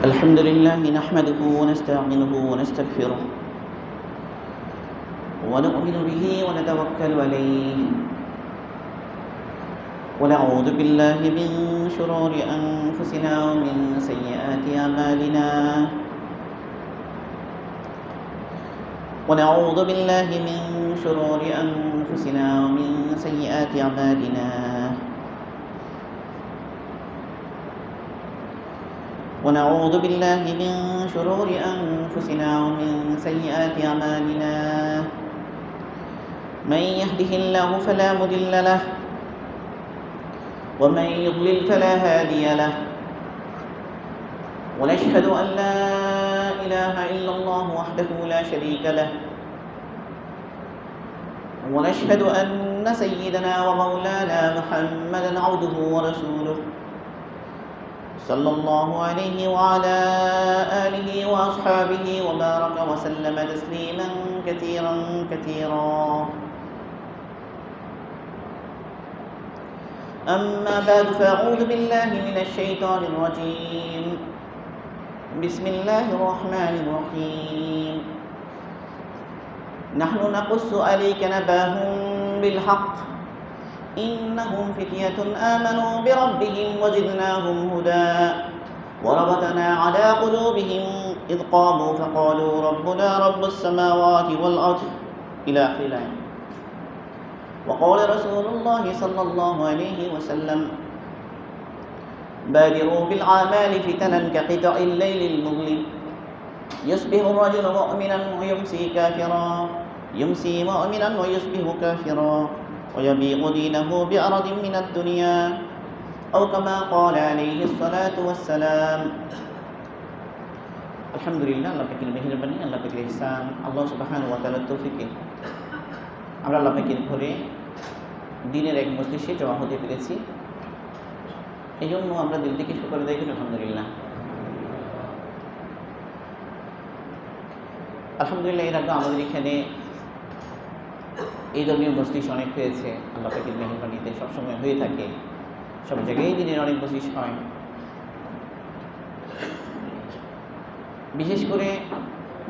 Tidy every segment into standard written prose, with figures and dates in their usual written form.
الحمد لله نحمده ونستعينه ونستغفره ونؤمن به ونتوكل عليه ونعوذ بالله من شرور أنفسنا ومن سيئات أعمالنا ونعوذ بالله من شرور أنفسنا ومن سيئات أعمالنا ونعوذ بالله من شرور أنفسنا ومن سيئات أعمالنا من يهده الله فلا مضل له ومن يضلل فلا هادي له ونشهد أن لا إله إلا الله وحده لا شريك له ونشهد أن سيدنا ومولانا محمدا عبده ورسوله صلى الله عليه وعلى آله وأصحابه وبارك وسلم تسليما كثيرا كثيرا أما بعد فأعوذ بالله من الشيطان الرجيم بسم الله الرحمن الرحيم نحن نقص عليك نبأهم بالحق إنهم فتية آمنوا بربهم وزدناهم هدى وربطنا على قلوبهم إذ قاموا فقالوا ربنا رب السماوات والأرض إلى آخر الآية. وقال رسول الله صلى الله عليه وسلم بادروا بالأعمال فتنا كقطع الليل المظلم يصبح الرجل مؤمنا ويمسي كافرا يمسي مؤمنا ويصبح كافرا ويبيع دينه بعرض من الدنيا أو كما قال عليه الصلاة والسلام. আলহামদুলিল্লাহ, আল্লাহ পাকের মেহেরবানি, আল্লাহ পাকের ইহসান, আল্লাহ সুবহানাহু ওয়া তাআলার তৌফিকে আমরা আল্লাহ পাকের ঘরে দিনের এক মজলিসে জমা হতে পেরেছি। এই জন্য আমরা দিল থেকে শুকর আদায় করি আলহামদুলিল্লাহ। আলহামদুলিল্লাহ, এর আগে আমাদের এখানে এই ধরনের মজলিস অনেক হয়েছে। আল্লাহ পাকের মেহেরবানিতে সবসময় হয়ে থাকে, সব জায়গায় দিনের অনেক মজলিস হয়। বিশেষ করে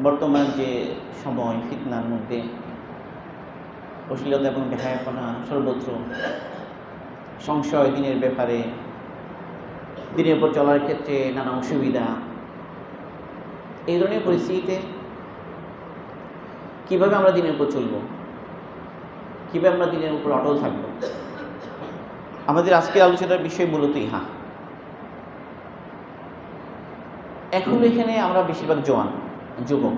বর্তমান যে সময়, ফিতনার মধ্যে অশ্লীলতা এবং বেহায়াপনা সর্বত্র, সংশয় দিনের ব্যাপারে, দিনের উপর চলার ক্ষেত্রে নানা অসুবিধা, এই ধরনের পরিস্থিতিতে কীভাবে আমরা দিনের উপর চলব, কীভাবে আমরা দিনের উপর অটল থাকব, আমাদের আজকের আলোচনার বিষয় মূলত ইহা। এখন এখানে আমরা বেশিরভাগ জওয়ান, যুবক,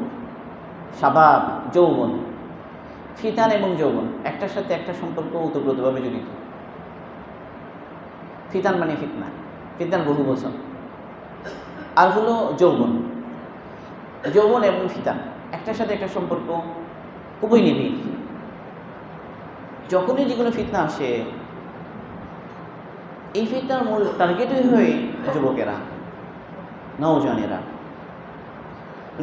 শাবাব, যৌবন, ফিতান এবং যৌবন একটার সাথে একটা সম্পর্ক ওতপ্রোতভাবে জড়িত। ফিতান মানে ফিতনা, ফিতনার বহু বচন। আর হলো যৌবন, যৌবন এবং ফিতান একটার সাথে একটা সম্পর্ক খুবই নিবিড়। যখনই যে কোনো ফিতনা আসে, এই ফিতনার মূল টার্গেটই হয়ে যুবকেরা, নওজওয়ানেরা।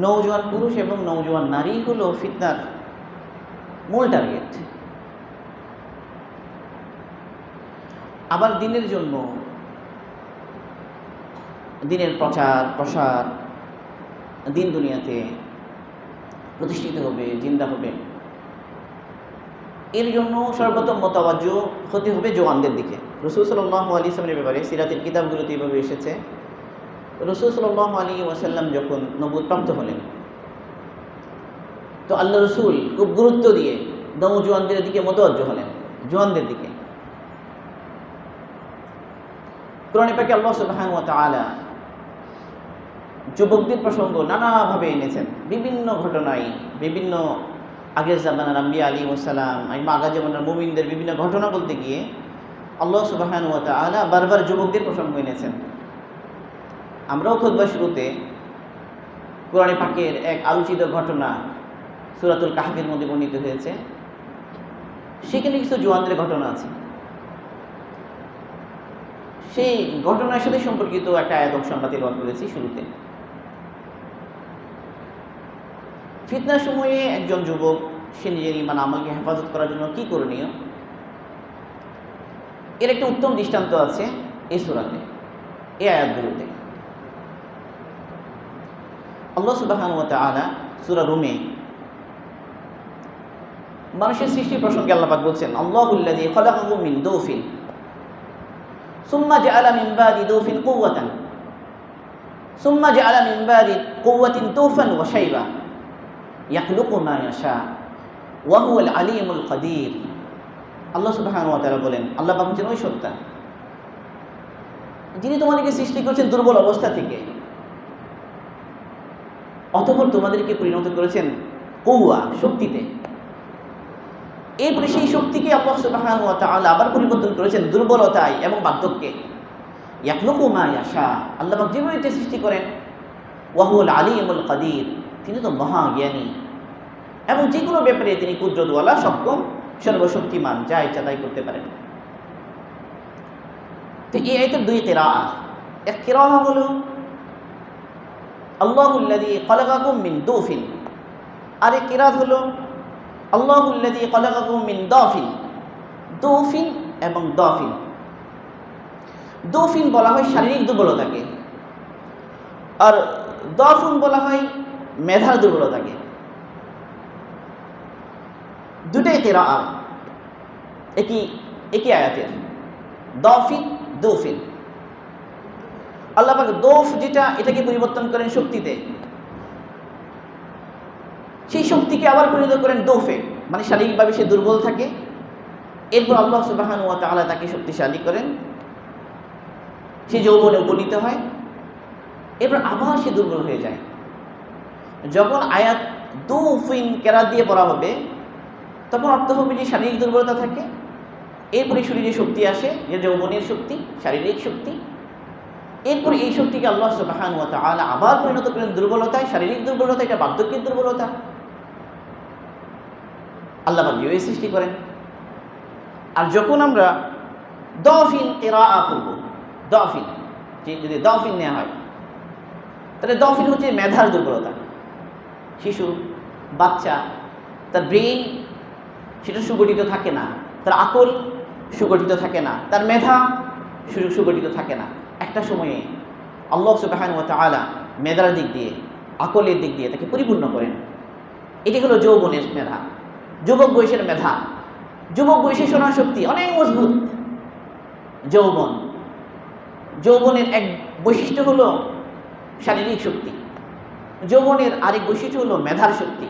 নওজওয়ান পুরুষ এবং নওজওয়ান নারী হলো ফিতনার মূল টার্গেট। আবার দিনের জন্য, দিনের প্রচার প্রসার, দিন দুনিয়াতে প্রতিষ্ঠিত হবে, জিন্দা হবে, এর জন্য সর্বপ্রথম মোতাবাজ্জু হতে হবে জওয়ানদের দিকে। রাসূল সাল্লাল্লাহু আলাইহি ওয়াসাল্লামের ব্যাপারে সিরাতের কিতাবগুলোতে এভাবে এসেছে। রাসূল সাল্লাল্লাহু আলাইহি ওয়াসাল্লাম যখন নবুয়ত প্রাপ্ত হলেন, তো আল্লাহ রসুল খুব গুরুত্ব দিয়ে নওজওয়ানদের দিকে মোতাবাজ্জু হলেন, জওয়ানদের দিকে। কোরআনে পাকে আল্লাহ সুবহানাহু ওয়া তাআলা যুবকদের প্রসঙ্গ নানাভাবে এনেছেন, বিভিন্ন ঘটনায়, বিভিন্ন আগের জামানার আম্বিয়া আলাইহিস সালাম, আগের জামানার মুমিনদের বিভিন্ন ঘটনা বলতে গিয়ে আল্লাহ সুবহানাহু ওয়া তাআলা বারবার যুবকদের প্রসঙ্গ এনেছেন। আমরাও খুতবার শুরুতে কোরআনে পাকের এক আলোচিত ঘটনা সূরাতুল কাহফের মধ্যে বর্ণিত হয়েছে, সেখানে কিছু জওয়ানদের ঘটনা আছে। সেই ঘটনার সাথে সম্পর্কিত একটা আয়াত অংশ আমরা তেলাওয়াত করেছি শুরুতে। ফিতনার সময়ে একজন যুবক সে নিজের ঈমান আমলকে হেফাজত করার জন্য কি করণীয়, এর একটা উত্তম দৃষ্টান্ত আছে এই সূরাতে, এই আয়াতগুলোতে। আল্লাহ সুবহানাহু ওয়া তাআলা সূরা রুমে মানুষের সৃষ্টি প্রসঙ্গে আল্লাহ পাক বলছেন, আল্লাহুল্লাযী খালাকাকুম মিন দুফিন সুম্মা জাআলা মিন বাদি দুফিন কুওয়াতান সুম্মা জাআলা মিন বাদি কুওয়াতিন তুফান ওয়া শাইবা ইয়াখলুকু মা ইয়াশা ওয়া হুয়াল আলীমুল কাদির। আল্লাহ সুবহানাহু ওয়া তাআলা বলেন, আল্লাহ পাক হচ্ছেন ওই সত্তা যিনি তোমাদেরকে সৃষ্টি করেছেন দুর্বল অবস্থা থেকে, অতঃপর তোমাদেরকে পরিণত করেছেন কুওয়া, শক্তিতে। এরপরে সেই শক্তিকে আল্লাহ সুবহানাহু ওয়া তাআলা আবার পরিবর্তন করেছেন দুর্বলতায় এবং বার্ধক্যে। ইয়াখলুকু মা ইয়াশা, আল্লাহ পাক যেভাবে সৃষ্টি করেন। ওয়া হুয়াল আলীমুল কাদির, তিনি তো মহাজ্ঞানী এবং যে কোনো ব্যাপারে তিনি কুদরতওয়ালা, সক্ষম, সর্বশক্তিমান, যা ইচ্ছা তাই করতে পারেন। তো এই আয়াতের দুই কিরাআত, এক কিরাআত হলো আল্লাহুল্লাযী খালাকাকুম মিন দুফিন, আর এক কিরাআত হলো আল্লাহুল্লাযী খালাকাকুম মিন দাফিন। দুফিন এবং দাফিন, দুফিন বলা হয় শারীরিক দুর্বলতাকে, আর দাফুন বলা হয় মেধার দুর্বলতাকে। দুটাই কিরাআত একই আয়াতের, দাফিন দুফিন। আল্লাহ পাক দৌফ যেটা, এটাকে পরিবর্তন করেন শক্তিতে, সেই শক্তিকে আবার পরিণত করেন দৌফে, মানে শারীরিকভাবে সে দুর্বল থাকে। এরপর আল্লাহ সুবহানাহু ওয়া তাআলা তাকে শক্তিশালী করেন, সে যৌবনে উপনীত হয়, এরপর আবার সে দুর্বল হয়ে যায়। যখন আয়াত দুফিন কেরাত দিয়ে পড়া হবে, তখন অর্থ হবে যে শারীরিক দুর্বলতা থাকে, এরপরে শরীরে শক্তি আসে, যে যৌবনের শক্তি, শারীরিক শক্তি। এরপর এই শক্তিকে আল্লাহ সুবহানাহু ওয়া তাআলা আবার পরিণত করেন দুর্বলতায়, শারীরিক দুর্বলতা, এটা বার্ধক্যের দুর্বলতা। আল্লাহ পাক যেভাবে সৃষ্টি করেন। আর যখন আমরা দাফিন কিরাআত করব, দাফিন যদি দাফিন নেওয়া হয়, তাহলে দাফিন হচ্ছে মেধার দুর্বলতা। শিশু, বাচ্চা, তার ব্রেইন সেটা সুগঠিত থাকে না, তার আকল সুগঠিত থাকে না, তার মেধা সুগঠিত থাকে না। একটা সময়ে আল্লাহ সুবহানাহু ওয়া তাআলা মেধার দিক দিয়ে, আকলের দিক দিয়ে তাকে পরিপূর্ণ করেন। এটি হলো যৌবনের মেধা, যুবক বয়সের মেধা। যুবক বয়সে শোনার শক্তি অনেক মজবুত। যৌবনের এক বৈশিষ্ট্য হলো শারীরিক শক্তি, যৌবনের আরেক বৈশিষ্ট্য হলো মেধার শক্তি।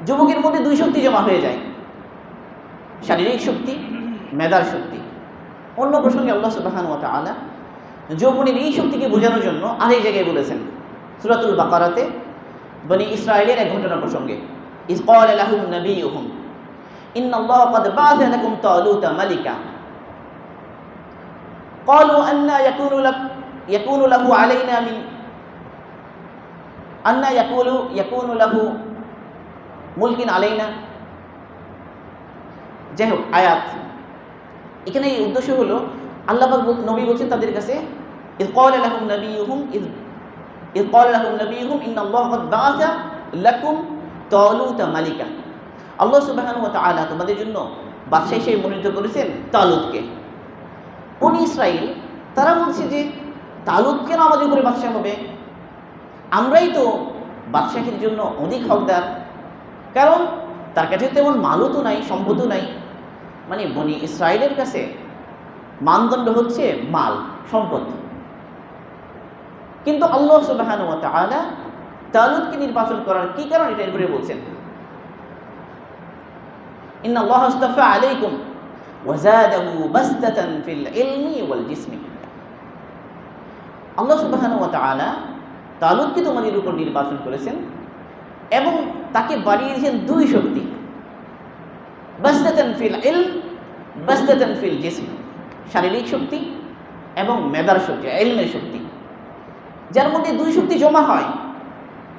যুবকের মধ্যে দুই শক্তি জমা হয়ে যায়, শারীরিক শক্তি, মেধার শক্তি। অন্য প্রসঙ্গে আল্লাহ সুবহানাহু ওয়া তাআলা যৌবনের এই শক্তিকে বোঝানোর জন্য আরেক জায়গায় বলেছেন, সূরাতুল বাকারাতে বনি ইসরাঈলের এক ঘটনা প্রসঙ্গে, ইয ক্বালা লাহুম নাবিয়্যুহুম ইন্নাল্লাহা ক্বাদ বা'আথা লাকুম তালুতা মালিকা ক্বালু আন্না ইয়াকুনু লাহু আলাইনা মিন আন্না ইয়াকুনু লাহু মুলকিন আলাইনা। যাই হোক, আয়াত এখানে এই উদ্দেশ্য হলো আল্লাহ পাক নবী বলছেন তাদের কাছে, ইয ক্বালা লাহুম নাবিয়্যুহুম ইন্নাল্লাহা ক্বাদ বা'আথা লাকুম তালুতা মালিকা। আল্লাহ সুবহানাহু ওয়া তাআলা তোমাদের জন্য বাদশা হিসেবে মনোনীত করেছেন তালুতকে। বনি ইসরাঈল তারা বলছে যে তালুত কেন আমাদের উপরে বাদশা হবে? আমরাই তো বাদশাহের জন্য অধিক হকদার, কারণ তার কাছে তেমন মালও তো নাই, সম্পদও নাই। মানে বনি ইসরাঈলের কাছে মানদণ্ড হচ্ছে মাল, সম্পদ। কিন্তু আল্লাহ সুবহানাহু ওয়া তাআলা তালুতকে নির্বাচন করার কি কারণ, এটা এরপরে বলছেন, ইন্নাল্লাহা আস্তাফা আলাইকুম ওয়া যাদাহু বাসতাতান ফিল ইলমি ওয়াল জিসমি। আল্লাহ সুবহানাহু ওয়া তাআলা তালুতকে তোমাদের উপর নির্বাচন করেছেন এবং তাকে বাড়িয়ে দিয়েছেন দুই শক্তি, বাসতাতান ফিল ইলম, বাসতাতান ফিল জিসম, শারীরিক শক্তি এবং মেধার শক্তি, ইলমের শক্তি। যার মধ্যে দুই শক্তি জমা হয়,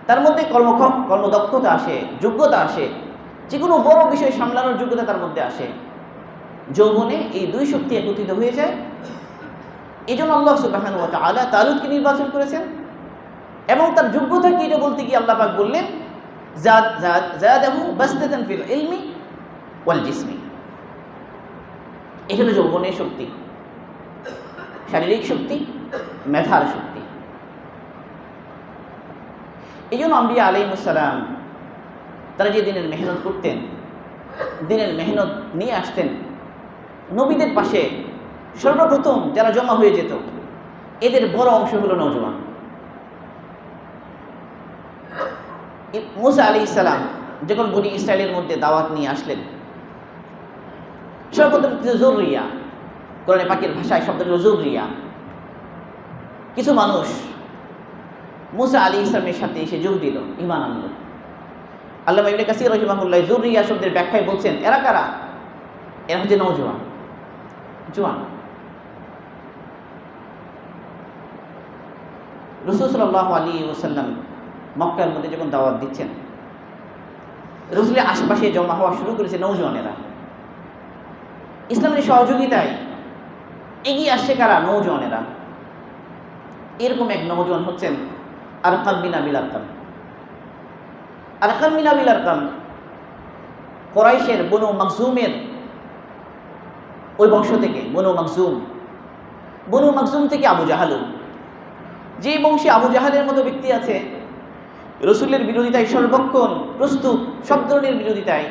তার মধ্যে কর্মদক্ষতা আসে, যোগ্যতা আসে, যে কোনো বড় বিষয় সামলানোর যোগ্যতা তার মধ্যে আসে। যৌবনে এই দুই শক্তি একত্রিত হয়ে যায়। এই জন্য আল্লাহ সুবহানাহু ওয়া তাআলা তালুতকে নির্বাচন করেছেন এবং তার যোগ্যতা কি এটা বলতে গিয়ে আল্লাহ পাক বললেন, যাদাহু বাসতাতান ফিল ইলমি ওয়াল জিসমি। এটা হলো যৌবনের শক্তি, শারীরিক শক্তি, মেধার শক্তি। এই জন্য আম্বিয়া আলাইহিসসালাম তারা যে দিনের মেহনত করতেন, দিনের মেহনত নিয়ে আসতেন, নবীদের পাশে সর্বপ্রথম যারা জমা হয়ে যেত এদের বড় অংশ হলো নওজোয়ান। মুসা আলাইহিসসালাম যখন বনি ইসরায়েলের মধ্যে দাওয়াত নিয়ে আসলেন, সর্বপ্রথম কিছু জরুরিয়া, কোরআনে পাকের ভাষায় শব্দটা জরুরিয়া, কিছু মানুষ মুসা আলাইহিসসালামের সাথে এসে যোগ দিল, ঈমান আনল। আল্লামা ইবনে কাসির রাহিমাহুল্লাহ জরুরিয়া শব্দের ব্যাখ্যায় বলছেন, এরা কারা? এরা হচ্ছে নওজোয়ান, জোয়ান। রাসূল সাল্লাল্লাহু আলাইহি ওয়াসাল্লাম মক্কার মধ্যে যখন দাওয়াত দিচ্ছেন, রাসূলের আশপাশে জমা হওয়া শুরু করেছে নওজোয়ানেরা। ইসলামের সহযোগিতায় এগিয়ে আসছে কারা? নওজোয়ানেরা। এরকম এক নওজোয়ান হচ্ছেন আরকাম বিন আবিল আরকাম। আরকাম বিন আবিল আরকাম কুরাইশের বনু মাখজুমের ওই বংশ থেকে, বনু মাখজুম থেকে আবু জাহাল, যে বংশে আবু জাহালের মতো ব্যক্তি আছে রসুলের বিরোধিতায় সর্বক্ষণ প্রস্তুত, সব ধরনের বিরোধিতায়,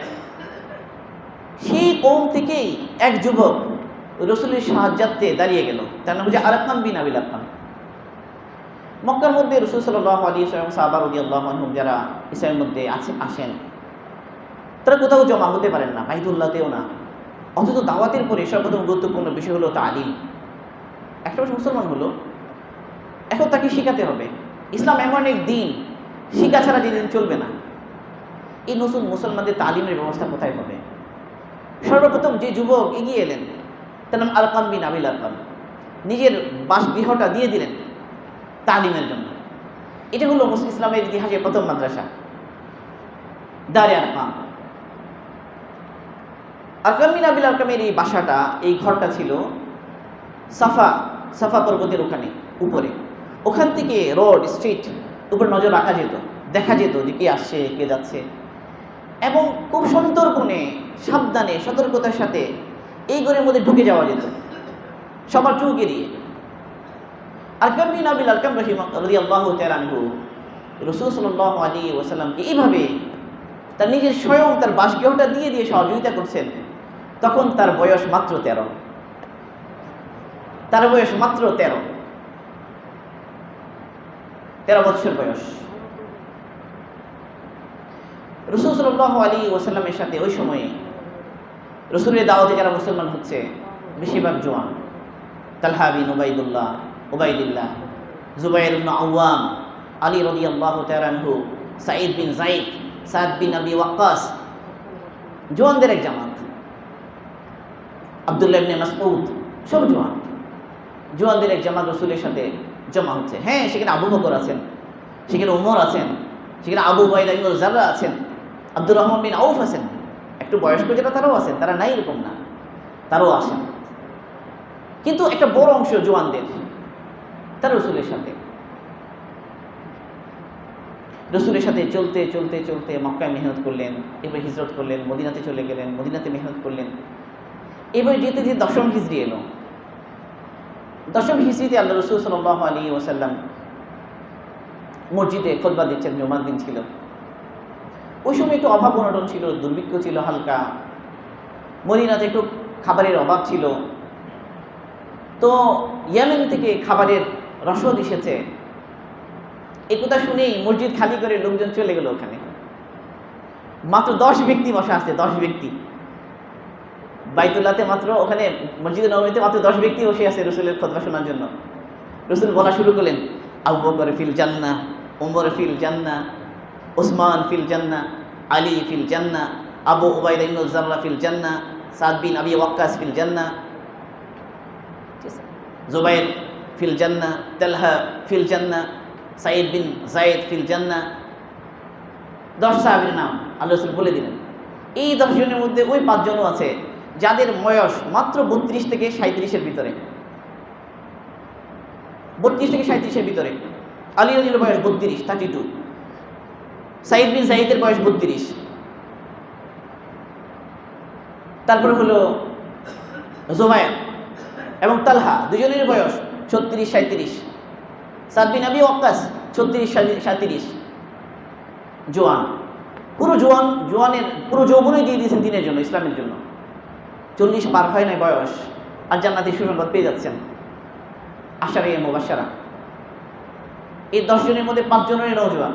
সেই কওম থেকেই এক যুবক রসুলের সাহায্যার্থে দাঁড়িয়ে গেল, তার নাম হচ্ছে আরকাম বিন আবিল আরকাম। মক্কার মধ্যে রাসূল সাল্লাল্লাহু আলাইহি ওয়াসাল্লাম, সাহাবা রাদিয়াল্লাহু আনহুম যারা ইসলামের মধ্যে আসেন, তারা কোথাও জমা হতে পারেন না, বাইতুল্লাহতেও না। অথচ দাওয়াতের পরে সর্বপ্রথম গুরুত্বপূর্ণ বিষয় হলো তালিম। একটা মানুষ মুসলমান হলো, এখন তাকে শিখাতে হবে। ইসলাম এমন এক দিন, শিখা ছাড়া যেদিন চলবে না। এই নতুন মুসলমানদের তালিমের ব্যবস্থা কোথায় হবে? সর্বপ্রথম যে যুবক এগিয়ে এলেন তার নাম আরকাম বিন আবিল আরকাম, নিজের বাসগৃহটা দিয়ে দিলেন তালিমের জন্য। এটা হলো ইসলামের ইতিহাসে প্রথম মাদ্রাসা, দারে আরকাম। আরকাম বিন আবিল আরকামের এই বাসাটা, এই ঘরটা ছিল সাফা পর্বতের ওখানে উপরে। ওখান থেকে রোড, স্ট্রিট উপরে নজর রাখা যেত, দেখা যেত যে কে আসছে, কে যাচ্ছে, এবং খুব সন্তর্পণে, সাবধানে, সতর্কতার সাথে এই ঘরের মধ্যে ঢুকে যাওয়া যেত, সবার চোখ এড়িয়ে। আরকাম বিন আবিল আরকাম রাদিয়াল্লাহু তাআলা আনহু রাসূল সাল্লাল্লাহু আলাইহি ওয়াসাল্লামকে এইভাবে তার নিজের স্বয়ং তার বাসগৃহটা দিয়ে সহযোগিতা করছেন। তখন তার বয়স মাত্র 13, তার বয়স মাত্র 13 বছর বয়স। রাসূল সাল্লাল্লাহু আলাইহি ওয়াসাল্লামের সাথে ওই সময়ে রাসূলের দাওয়াতে যারা মুসলমান হচ্ছে বেশিরভাগ জওয়ান। তালহা বিন উবাইদুল্লাহ, জুবাইর ইবনে আওয়াম, আলী রাদিয়াল্লাহু তাআলা আনহু, সাঈদ বিন যায়েদ, সাদ বিন আবি ওয়াক্কাস, জওয়ানদের এক জামাত। আব্দুল্লাহ ইবনে মাসউদ, সব জওয়ানদের এক জামাত রাসূলের সাথে জমা হচ্ছে। হ্যাঁ, সেখানে আবু বকর আছেন, সেখানে ওমর আছেন, সেখানে আবু উবাইদা ইবনে জাররা আছেন, আব্দুর রহমান বিন আউফ আছেন, একটু বয়স্ক যারা তারাও আছেন, তারা নাই এরকম না, তারাও আসেন। কিন্তু একটা বড় অংশ জওয়ানদের তারা রসুলের সাথে চলতে মক্কায় মেহনত করলেন, এবার হিজরত করলেন, মদিনাতে চলে গেলেন, মদিনাতে মেহনত করলেন। এবার যেতে 10ম হিজরি এলো। 10ম হিজরিতে আল্লাহ রাসূল সাল্লাল্লাহু আলাইহি ওয়াসাল্লাম মসজিদে খুতবা দিচ্ছেন, জুমার দিন ছিল। ওই সময় একটু অভাব অনটন ছিল, দুর্ভিক্ষ ছিল হালকা, মদিনাতে একটু খাবারের অভাব ছিল। তো ইয়েমেন থেকে খাবারের রসদ এসেছে, এই কথা শুনেই মসজিদ খালি করে লোকজন চলে গেল ওখানে। মাত্র 10 ব্যক্তি বসা আছে, 10 ব্যক্তি বাইতুল্লাহতে, মাত্র ওখানে মসজিদে নববীতে মাত্র 10 ব্যক্তি বসে আছে রসুলের খুতবা শোনার জন্য। রসুল বলা শুরু করলেন, আবু বকর ফিল জান্নাহ, ওমর ফিল জান্নাহ, ওসমান ফিল জান্নাহ, আলী ফিল জান্নাহ, আবু উবাইদা ইবনে জাররা ফিল জান্নাহ, সাদ বিন আবি ওয়াক্কাস ফিল জান্নাহ, জুবাইর ফিল জান্নাহ, তালহা ফিল জান্নাহ, সাঈদ বিন যায়েদ ফিল জান্নাহ। 10 সাহাবীর নাম আল্লাহ রাসূল বলে দিলেন। এই 10 জনের মধ্যে ওই 5 জনও আছে যাদের বয়স মাত্র 32 থেকে 37-এর ভিতরে। 32 থেকে 37-এর ভিতরে। আলী রাদিয়াল্লাহু বয়স 32, সাঈদ বিন যায়েদের বয়স 32। তারপরে হলো জুবাইর এবং তালহা, দুজনের বয়স 36-37। সাদ বিন আবি ওয়াক্কাস 36-37। জোয়ান, জোয়ানের পুরো যৌবনই দিয়ে দিয়েছেন দিনের জন্য, ইসলামের জন্য। 40 পার হয় নাই বয়স, আর জান্নাতি সুসংবাদ পেয়ে যাচ্ছেন। আশারা মুবাশশারা, এই 10 জনের মধ্যে 5 জনেরই নওজোয়ান,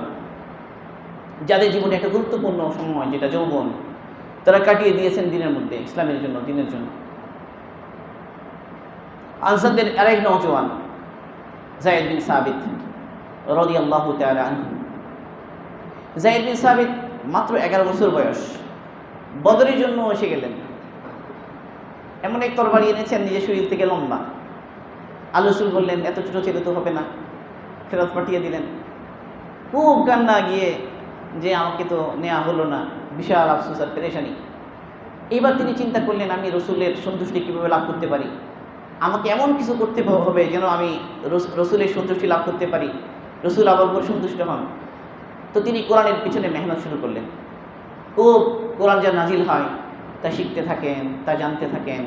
যাদের জীবনে একটা গুরুত্বপূর্ণ সময় যেটা যৌবন, তারা কাটিয়ে দিয়েছেন দিনের মধ্যে, ইসলামের জন্য, দিনের জন্য। আনসারদের আরেক নওজোয়ান যায়েদ বিন সাবিত রাদিয়াল্লাহু তাআলা আনহু। যায়েদ বিন সাবিত মাত্র 11 বছর বয়স, বদরের জন্য এসে গেলেন। এমন এক তরবারি এনেছেন নিজের শরীর থেকে লম্বা। আল্লাহ রাসূল বললেন, এত ছোট ছেলে তো হবে না, ফেরত পাঠিয়ে দিলেন। খুব কান্না গিয়ে যে আমাকে তো নেওয়া হলো না, বিশাল আফসোস আর পেরেশানি। এইবার তিনি চিন্তা করলেন, আমি রসুলের সন্তুষ্টি কীভাবে লাভ করতে পারি, আমাকে এমন কিছু করতে হবে যেন আমি রসুলের সন্তুষ্টি লাভ করতে পারি, রসুল আমার উপর সন্তুষ্ট হন। তো তিনি কোরআনের পিছনে মেহনত শুরু করলেন। খুব কোরআন যা নাজিল হয় তা শিখতে থাকেন, তা জানতে থাকেন।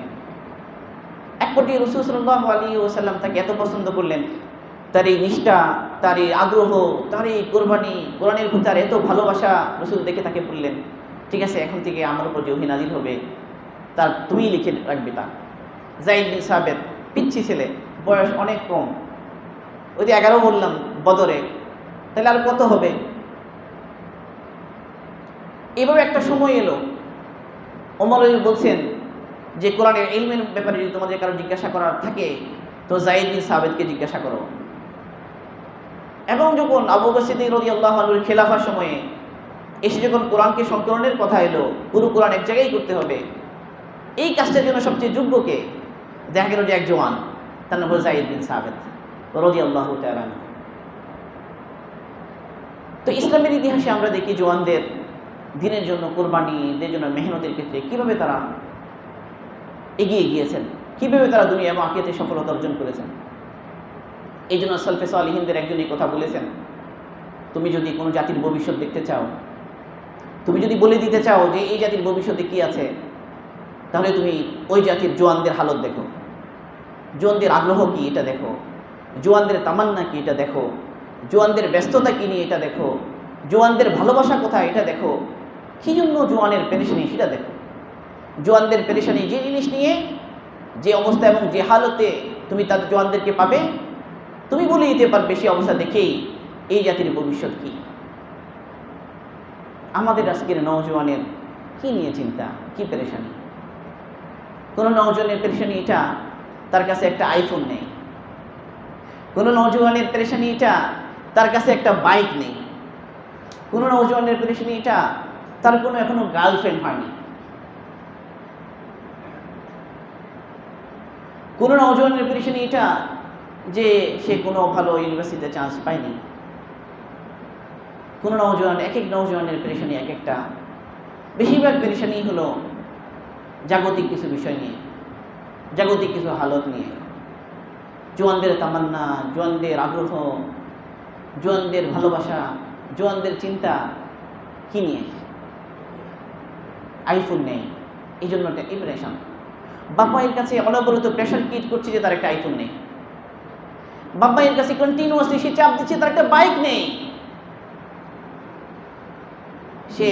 এক পর্যায়ে রাসূল সাল্লাল্লাহু আলাইহি ওয়াসাল্লাম তাকে এত পছন্দ করলেন, তার এই নিষ্ঠা, তার এই আগ্রহ, তার এই কোরবানি, কোরআনের প্রতি তার এত ভালোবাসা রাসূল দেখে তাকে বললেন, ঠিক আছে, এখন থেকে আমার উপর যে ওহী নাজিল হবে তার তুমিই লিখে রাখবে। তা যায়েদ বিন সাবিত পিচ্ছি ছেলে, বয়স অনেক কম, ওই যে 11 বললাম বদরে, তাহলে আর কত হবে। এভাবে একটা সময় এলো, ওমর বলছেন যে কোরআনের ইলমের ব্যাপারে যদি তোমাদের কারো জিজ্ঞাসা করার থাকে তো যায়েদ বিন সাবিতকে জিজ্ঞাসা করো। এবং যখন আবু বকর সিদ্দিক রাদিয়াল্লাহু আনহুর খেলাফার সময়ে এসে যখন কোরআনকে সংকলনের কথা এলো, পুরো কোরআন এক জায়গায় করতে হবে, এই কাজটার জন্য সবচেয়ে যোগ্যকে দেখা গেল যে এক জওয়ান, তার নাম হল যায়েদ বিন সাবিত রাদিয়াল্লাহু তাআলা। তো ইসলামের ইতিহাসে আমরা দেখি জওয়ানদের দিনের জন্য কোরবানি, দিনের জন্য মেহনতের ক্ষেত্রে কীভাবে তারা এগিয়ে গিয়েছেন, কীভাবে তারা দুনিয়া এবং আখিরাতে সফলতা অর্জন করেছেন। এই জন্য সালফে সালিহিনদের একজন এই কথা বলেছেন, তুমি যদি কোনো জাতির ভবিষ্যৎ দেখতে চাও, তুমি যদি বলে দিতে চাও যে এই জাতির ভবিষ্যতে কী আছে, তাহলে তুমি ওই জাতির জওয়ানদের হালত দেখো, জওয়ানদের আগ্রহ কী এটা দেখো, জওয়ানদের তামান্না কী এটা দেখো, জওয়ানদের ব্যস্ততা কী নিয়ে এটা দেখো, জওয়ানদের ভালোবাসা কোথায় এটা দেখো, কী জন্য জওয়ানের পেরেশানি সেটা দেখো। জওয়ানদের পেরেশানি যে জিনিস নিয়ে, যে অবস্থা এবং যে হালতে তুমি তাদের জওয়ানদেরকে পাবে, তুমি বলে দিতে পারবে সেই অবস্থা দেখেই এই জাতির ভবিষ্যৎ কী। আমাদের আজকের নওজওয়ানের কী নিয়ে চিন্তা, কী পেরেশানি। কোনো নওজওয়ানের পেরেশানি এটা তার কাছে একটা আইফোন নেই, কোনো নওজওয়ানের পেরেশানি এটা তার কাছে একটা বাইক নেই, কোনো নওজওয়ানের পেরেশানি এটা তার কোনো এখনো গার্লফ্রেন্ড হয়নি, কোনো নওজওয়ানের পেরেশানি এটা যে সে কোনো ভালো ইউনিভার্সিটিতে চান্স পায়নি। কোনো নওজওয়ান, এক এক নওজওয়ানের পেরেশানি এক একটা। বেশিরভাগ পেরেশানি হলো জাগতিক কিছু বিষয় নিয়ে, জাগতিক কিছু হালত নিয়ে। জওয়ানদের তামান্না, জওয়ানদের আগ্রহ, জওয়ানদের ভালোবাসা, জওয়ানদের চিন্তা কী নিয়ে? আইফোন নেই, এই জন্য একটা ইমপ্রেশন। বাপ্পাইয়ের কাছে অনবরত প্রেশার ক্রিয়েট করছে যে তার একটা আইফোন নেই, বাপ্পাইয়ের কাছে কন্টিনিউয়াসলি সে চাপ দিচ্ছে তার একটা বাইক নেই। সে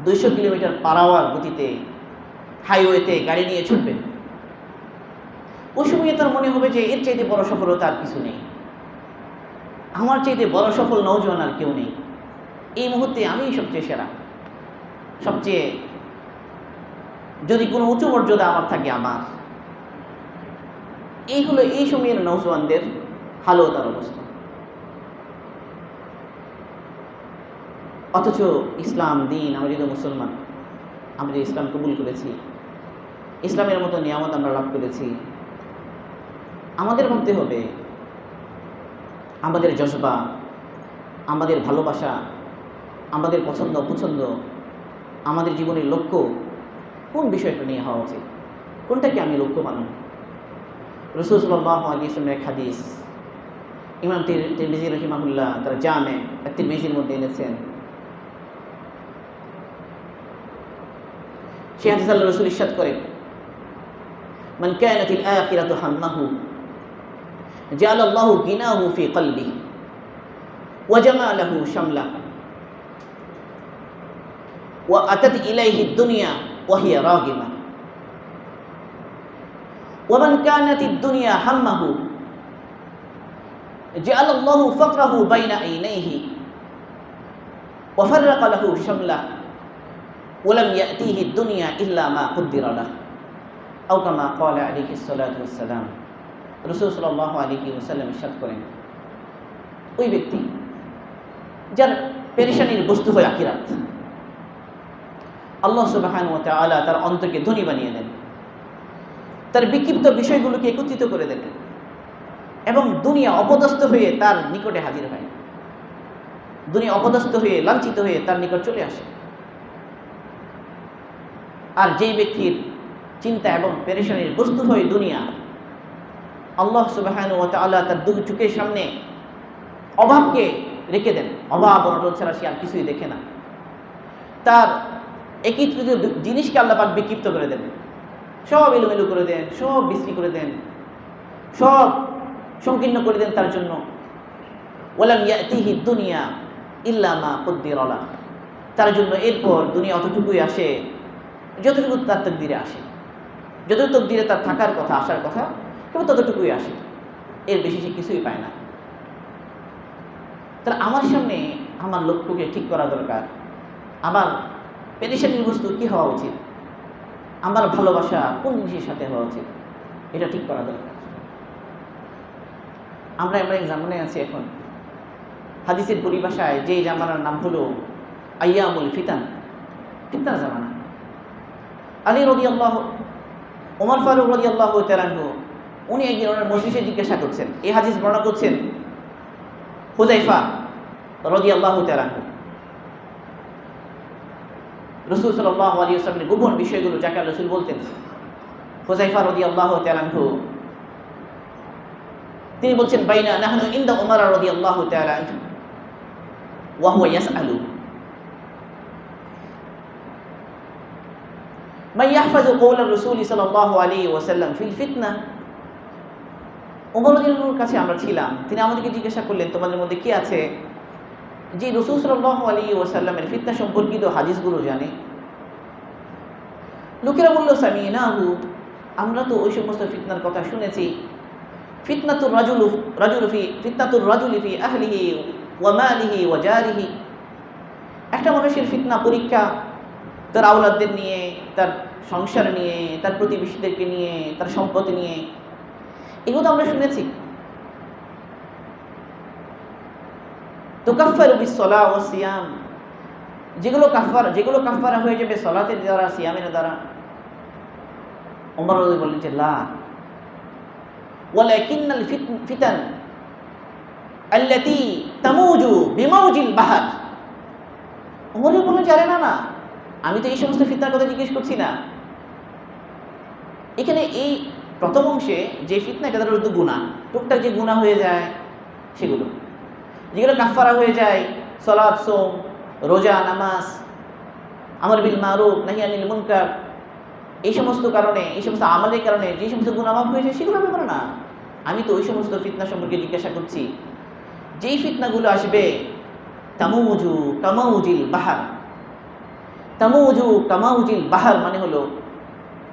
200 কিলোমিটার পার আওয়ার গতিতে হাইওয়েতে গাড়ি নিয়ে ছুটবে। ওই সময় তার মনে হবে যে এর চাইতে বড় সফলতা আর কিছু নেই, আমার চাইতে বড় সফল নওজওয়ান আর কেউ নেই, এই মুহূর্তে আমিই সবচেয়ে সেরা, সবচেয়ে যদি কোনো উঁচু মর্যাদা আমার থাকে আমার। এই হলো এই সময়ের নওজওয়ানদের হালতার অবস্থা। অথচ ইসলাম দিন, আমরা যদি মুসলমান, আমরা যে ইসলাম কবুল করেছি, ইসলামের মতো নিয়ামত আমরা লাভ করেছি, আমাদের মধ্যে হবে আমাদের জজবা, আমাদের ভালোবাসা, আমাদের পছন্দ অপছন্দ, আমাদের জীবনের লক্ষ্য কোন বিষয়টা নিয়ে হওয়া উচিত, কোনটাকে আমি লক্ষ্য মানব। রাসূল সাল্লাল্লাহু আলাইহি ওয়াসাল্লামের এক হাদিস ইমাম তিরমিজি রাহিমাহুল্লাহ তার জামে তিরমিজির মধ্যে এনেছেন। সেই হাদিস আল্লাহ রাসূল ইরশাদ করেন, মান কানাতিল আখিরাতু হাম্মাহু জাআলাল্লাহু গিনাহু ফি কলবিহি ওয়া জামালাহু শামলাহু ওয়া আতাত ইলাইহি দুনিয়া ওয়া হিয়া রাগিমা ওয়া মান কানাতিদ দুনিয়া হাম্মাহু জাআলাল্লাহু ফাকরাহু বাইনা আইনাইহি ওয়া ফাররাকা লাহু শামলাহু ওয়া লাম ইয়াতিহি দুনিয়া ইল্লা মা কুদ্দিরা লাহু আও কামা ক্বালা আলাইহিস সালাতু ওয়াস সালাম। রাসূল সাল্লাল্লাহু আলাইহি ওয়াসাল্লাম ইরশাদ করেন, ওই ব্যক্তি যার পেরেশানির বস্তু হয় আখিরাত, আল্লাহ সুবহানাহু ওয়া তাআলা তার অন্তরকে ধনী বানিয়ে দেন, তার বিক্ষিপ্ত বিষয়গুলোকে একত্রিত করে দেন এবং দুনিয়া অপদস্থ হয়ে তার নিকটে হাজির হয়, দুনিয়া অপদস্থ হয়ে লাঞ্ছিত হয়ে তার নিকট চলে আসে। আর যেই ব্যক্তির চিন্তা এবং পেরেশানির বস্তু হয় দুনিয়া, আল্লাহ সুবহানাহু ওয়া তাআলা তার দুই চোখের সামনে অভাবকে রেখে দেন, অভাব অনটন ছাড়া সে আর কিছুই দেখে না। তার একত্রিত জিনিসকে আল্লাহ পাক বিক্ষিপ্ত করে দেন, সব এলোমেলো করে দেন, সব বিশ্রী করে দেন, সব সংকীর্ণ করে দেন তার জন্য। ওয়ালাম ইয়াতিহি দুনিয়া ইল্লা মা কুদ্দিরা লাহু, তার জন্য এরপর দুনিয়া অতটুকুই আসে যতটুকু তার তকদিরে আসে, যতটুকু তকদিরে তার থাকার কথা, আসার কথা, কেবল ততটুকুই আসে, এর বেশি সে কিছুই পায় না। তাহলে আমার সামনে আমার লক্ষ্যকে ঠিক করা দরকার। আমার পেরেশানির বস্তু কী হওয়া উচিত, আমার ভালোবাসা কোন জিনিসের সাথে হওয়া উচিত, এটা ঠিক করা দরকার। আমরা জামানায় আছি এখন, হাদিসের পরিভাষায় যে জামানার নাম হলো আইয়ামুল ফিতান, ফিতনার জামানা। আলী রাদিয়াল্লাহু, ওমর ফারুক রাদিয়াল্লাহু তাআলা আনহু, উনি একদিন ওনার মজলিসে জিজ্ঞাসা করছেন, এই হাদিস বর্ণনা করছেন হুযায়ফা রাদিয়াল্লাহু তাআলা আনহু। রাসূল সাল্লাল্লাহু আলাইহি ওয়াসাল্লামের গোপন বিষয়গুলো যাকে রাসূল বলতেন, হুযায়ফা রাদিয়াল্লাহু তাআলা আনহু তিনি বলছেন, বাইনা নাহনু ইনদা উমর রাদিয়াল্লাহু তাআলা আনহু ওয়া হুয়া ইয়াসআলু মান ইয়াহফাযু কওলা রাসূল সাল্লাল্লাহু আলাইহি ওয়াসাল্লাম ফিল ফিতনা। ওমর রাদিয়াল্লাহুর কাছে আমরা ছিলাম, তিনি আমাদেরকে জিজ্ঞাসা করলেন, তোমাদের মধ্যে কি আছে যে রাসূল সাল্লাল্লাহু আলাইহি ওয়াসাল্লামের ফিতনা সম্পর্কিত হাদিসগুলো জানে? লোকেরা বলল, সামিনাহু, আমরা তো ওই সমস্ত ফিতনার কথা শুনেছি। ফিতনাতুর রাজুলি ফি আহলিহি ওয়া মালিহি ওয়া জারিহি, একটা মানুষের ফিতনা পরীক্ষা তার আওলাদদের নিয়ে, তার সংসার নিয়ে, তার প্রতিবেশীদেরকে নিয়ে, তার সম্পত্তি নিয়ে, এগুলো তো আমরা শুনেছি। তুকাফফারু বিস-সালাহ ওয়া সিয়াম, যেগুলো কাফফারা হয়ে যাবে সালাতের দ্বারা, সিয়ামের দ্বারা। ওমর রাদিয়াল্লাহু বললেন যে লা ওয়ালাকিন্নাল ফিতান আল্লাতী তামুজু বিমাউজিল বাহর। ওমর বললেন যে আরে না, আমি তো এই সমস্ত ফিতনার কথা জিজ্ঞেস করছি না। এখানে এই প্রথম অংশে যে ফিতনা, এটা শুধু গুনাহ, টুকটাক যে গুনাহ হয়ে যায় সেগুলো, যেগুলো কাফফারা হয়ে যায়, সালাত, সোম, রোজা, নামাজ, আমর বিল মারুফ, নাহি আনিল মুনকার, এই সমস্ত কারণে, এই সমস্ত আমলের কারণে যে সমস্ত গুনাহ মাফ হয়ে যায় সেগুলো ব্যাপার না। আমি তো ওই সমস্ত ফিতনা সম্পর্কে জিজ্ঞাসা করছি যেই ফিতনাগুলো আসবে তামুজু কামাউজিল বাহার। তামুজু কামাউজিল বাহার মানে হলো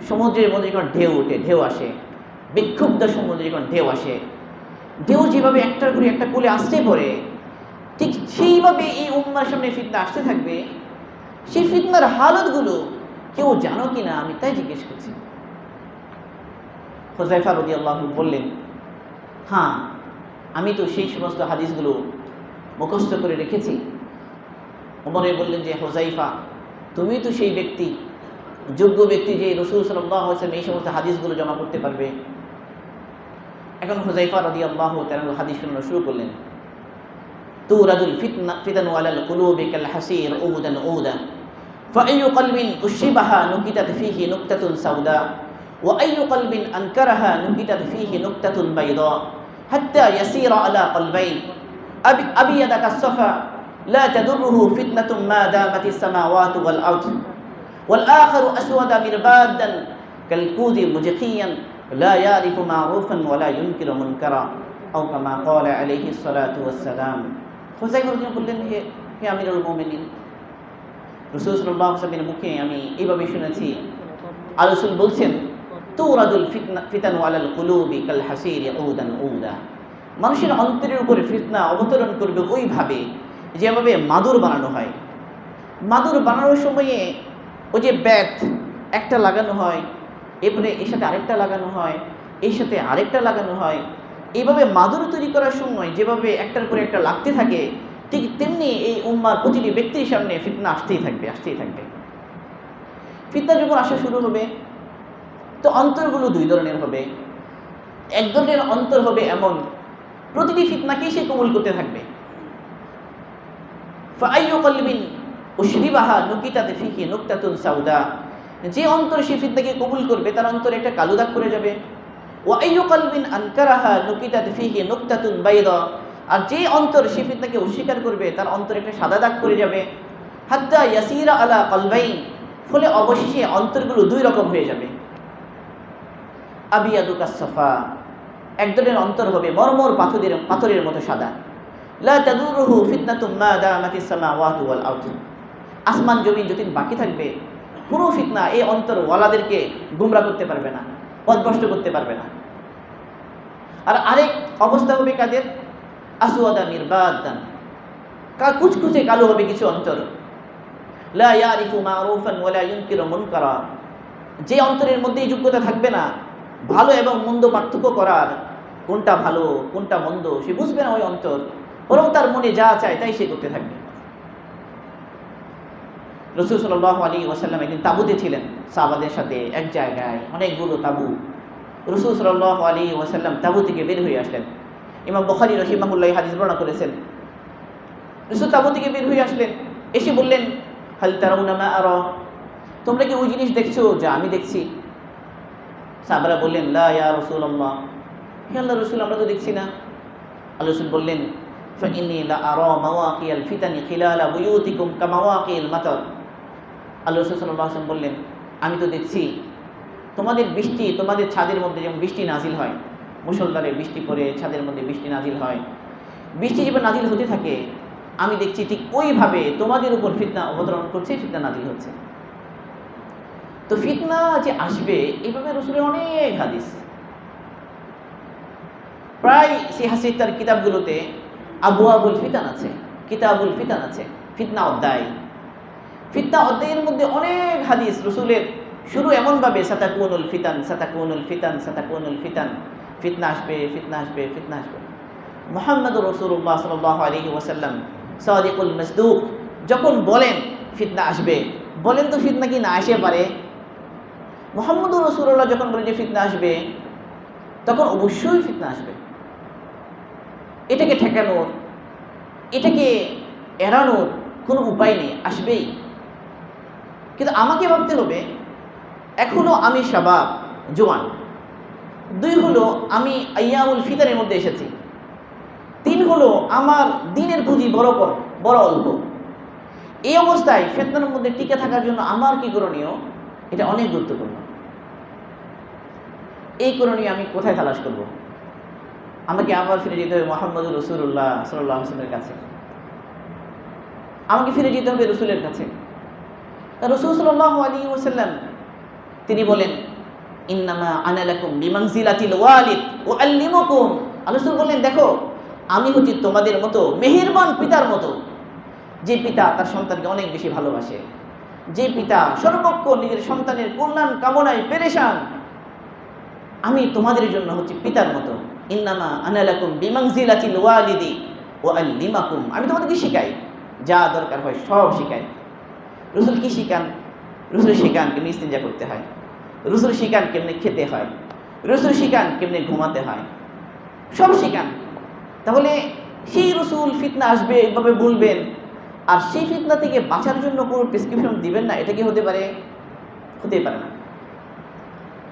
সমুদ্রের মধ্যে যখন ঢেউ ওঠে, ঢেউ আসে, বিক্ষুব্ধ সমুদ্রে যখন ঢেউ আসে, ঢেউ যেভাবে একটার পরে একটা কোলে আসতে পড়ে, ঠিক সেইভাবে এই উম্মার সামনে ফিতনা আসতে থাকবে। সেই ফিতনার হালতগুলো কেউ জানো কি না, আমি তাই জিজ্ঞেস করছি। হুযায়ফা রাদিয়াল্লাহু বললেন, হ্যাঁ, আমি তো সেই সমস্ত হাদিসগুলো মুখস্থ করে রেখেছি। ওমর বললেন যে হুযায়ফা, তুমি তো সেই ব্যক্তি, যোগ্য ব্যক্তি যে রাসূল সাল্লাল্লাহু আলাইহি ওয়াসাল্লাম এই সমস্ত হাদিসগুলো জমা করতে পারবে। এখন হুযায়ফা রাদিয়াল্লাহু তাআলা হাদিস শোনানো শুরু করলেন। তুরাদুল ফিতানু আলাল কুলুবি কাল হাসির উদান উদা ফাআইয়ু কলবিন উশিবাহা নুকিতাত ফীহি নুকতাতুন সাউদা ওয়া আইয়ু কলবিন আনকারাহা নুকিতাত ফীহি নুকতাতুন বাইদা হাত্তা ইয়াসিরা আলা কলবাইন আবিয়াদা কাসফা লা তাদুরুহু ফিতনাতুম মা দামাতিস সামাওয়াতু ওয়াল আরদ ওয়াল আখিরু আসওয়াদা মিরবাদান কাল কুদি মুজকিয়ান লা ইয়ারিফু মারুফান ওয়া লা ইউনকিরু মুনকারা আও কামা ক্বালা আলাইহিস সালাতু ওয়াস সালাম। হুযায়ফা বললেন, হে আমিরুল মুমিনিন, রাসূল সাল্লাল্লাহু আলাইহি ওয়াসাল্লামের মুখে আমি এইভাবে শুনেছি, আর রাসূল বলছেন, তুরাদুল ফিতানু আলাল কুলুবি কাল হাসিরি উদান উদা। মানুষের অন্তরের উপরে ফিতনা অবতরণ করবে ওইভাবে যেভাবে মাদুর বানানো হয়। মাদুর বানানোর সময়ে ওই যে ব্যাথ একটা লাগানো হয়, এরপরে এর সাথে আরেকটা লাগানো হয়, এর সাথে আরেকটা লাগানো হয়, এইভাবে মাদুর তৈরি করার সময় যেভাবে একটার পরে একটা লাগতে থাকে, ঠিক তেমনি এই উম্মার প্রতিটি ব্যক্তির সামনে ফিতনা আসতেই থাকবে, আসতেই থাকবে। ফিতনা যখন আসা শুরু হবে, তো অন্তরগুলো দুই ধরনের হবে। এক ধরনের অন্তর হবে এমন, প্রতিটি ফিতনাকেই সে কবুল করতে থাকবে। ফাআইয়ু কলবিন উশরিবাহা নুকিতাত ফিহি নুকতাতুন সাউদা, যে অন্তর সে ফিতনাকে কবুল করবে তার অন্তরে একটা কালো দাগ পড়ে যাবে। ওয়া আইয়ু কলবিন আনকারাহা নুকিতাত ফিহি নুকতাতুন বাইদা, আর যে অন্তর সে ফিতনাকে অস্বীকার করবে তার অন্তরে একটা সাদা দাগ পড়ে যাবে। হাত্তা ইয়াসিরা আলা কলবাইন, ফলে অবশেষে অন্তরগুলো দুই রকম হয়ে যাবে। আবিয়াদু কাসসাফা, এক ধরনের অন্তর হবে মরমর পাথরের মতো সাদা। লা তাদুরুহু ফিতনাতুম মা দামাতিস সামাওয়াতু ওয়াল আরদ, আসমান জমিন যতদিন বাকি থাকবে কোনো ফিতনা এই অন্তর ওয়ালাদেরকে গুমরাহ করতে পারবে না, পথভ্রষ্ট করতে পারবে না। আর আরেক অবস্থা হবে কাদের? আসওয়াদা মিরবাদান, কুচকুচে কালো হবে কিছু অন্তর। লা ইয়ারিফু মারুফান ওয়া লা ইউনকিরু মুনকারা, যে অন্তরের মধ্যে এই যোগ্যতা থাকবে না ভালো এবং মন্দ পার্থক্য করার, কোনটা ভালো কোনটা মন্দ সে বুঝবে না ওই অন্তর, বরং তার মনে যা চায় তাই সে করতে থাকবে। রাসূল সাল্লাল্লাহু আলাইহি ওয়াসাল্লাম একদিন তাঁবুতে ছিলেন সাহাবাদের সাথে, এক জায়গায় অনেকগুলো তাঁবু। রাসূল সাল্লাল্লাহু আলাইহি ওয়াসাল্লাম তাঁবু থেকে বের হয়ে আসলেন। ইমাম বুখারী রাহিমাহুল্লাহ হাদিস বর্ণনা করেছেন, রাসূল তাঁবু থেকে বের হয়ে আসলেন, এসে বললেন, হাল তারাউনা মা আরা, তোমরা কি ওই জিনিস দেখছো যা আমি দেখছি? সাহাবারা বললেন, লা ইয়া রাসূলুল্লাহ, হে আল্লাহর রাসূল আমরা তো দেখছি না। আল্লাহর রাসূল বললেন, ফাইন্নী লা আরা মাওয়াকিয়াল ফিতানি খিলালা বুয়ুতিকুম কামাওয়াকিল মাতার। আল্লাহর রাসূল সাল্লাল্লাহু আলাইহি ওয়াসাল্লাম বললেন, আমি তো দেখছি তোমাদের বৃষ্টি তোমাদের ছাদের মধ্যে যেমন বৃষ্টি নাজিল হয়, মুষলধারে বৃষ্টি পড়ে ছাদের মধ্যে বৃষ্টি নাজিল হয়, বৃষ্টি যেভাবে নাজিল হতে থাকে আমি দেখছি ঠিক ওইভাবে তোমাদের উপর ফিতনা অবতরণ করছে, ফিতনা নাজিল হচ্ছে। তো ফিতনা যে আসবে এইভাবে রাসূলের অনেক হাদিস, প্রায় সিহাসিতার কিতাবগুলোতে আবওয়াবুল ফিতান আছে, কিতাবুল ফিতান আছে, ফিতনা অধ্যায়। ফিতনা অধ্যায়ের মধ্যে অনেক হাদিস রাসূলের শুরু এমনভাবে, সাতাকুনুল ফিতান সাতাকুনুল ফিতান সাতাকুনুল ফিতান, ফিতনা আসবে ফিতনা আসবে ফিতনা আসবে। মুহাম্মদুর রাসূলুল্লাহ সাল্লাল্লাহু আলাইহি ওয়াসাল্লাম সাদিকুল মাসদুক যখন বলেন ফিতনা আসবে, বলেন তো ফিতনা কি না আসে পারে? মুহাম্মদুর রাসূলুল্লাহ যখন বলেন যে ফিতনা আসবে, তখন অবশ্যই ফিতনা আসবে। এটাকে ঠেকানোর, এটাকে এড়ানোর কোনো উপায় নেই, আসবেই। কিন্তু আমাকে ভাবতে হবে, এক হলো আমি শাবাব জোয়ান, দুই হলো আমি আইয়ামুল ফিতরের মধ্যে এসেছি, তিন হলো আমার দিনের পুঁজি বড় অল্প। এই অবস্থায় ফিতনার মধ্যে টিকে থাকার জন্য আমার কি করণীয়, এটা অনেক গুরুত্বপূর্ণ। এই করণীয় আমি কোথায় তালাশ করব? আমাকে আবার ফিরে যেতে হবে মুহাম্মদুর রাসূলুল্লাহ সাল্লাল্লাহু আলাইহি ওয়াসাল্লামের কাছে, আমাকে ফিরে যেতে হবে রাসূলের কাছে। রাসূল সাল্লাল্লাহু আলাইহি ওয়াসাল্লাম তিনি বলেন, ইন্নামা আনা লাকুম বিমানজিলাতিল ওয়ালিদ উআল্লিমুকুম। রাসূল বললেন, দেখো আমি হচ্ছি তোমাদের মতো মেহেরবান পিতার মতো, যে পিতা তার সন্তানকে অনেক বেশি ভালোবাসে, যে পিতা সর্বক্ষণ নিজের সন্তানের কল্যাণ কামনায় পেরেশান, আমি তোমাদের জন্য হচ্ছি পিতার মতো। ইন্নামা আনা লাকুম বিমানজিলাতিল ওয়ালিদি উআল্লিমুকুম, আমি তোমাদেরকে শিখাই, যা দরকার হয় সব শিখাই। রাসূল কি শিখান? রাসূল শিখান কেমনি ইস্তিনজা করতে হয়, রাসূল শিখান কেমনে খেতে হয়, রাসূল শিখান কেমনে ঘুমাতে হয়, সব শিখান। তাহলে সেই রাসূল ফিতনা আসবে এভাবে বলবেন, আর সেই ফিতনা থেকে বাঁচার জন্য কোনো প্রেসক্রিপশন দিবেন না, এটা কি হতে পারে? হতেই পারে না।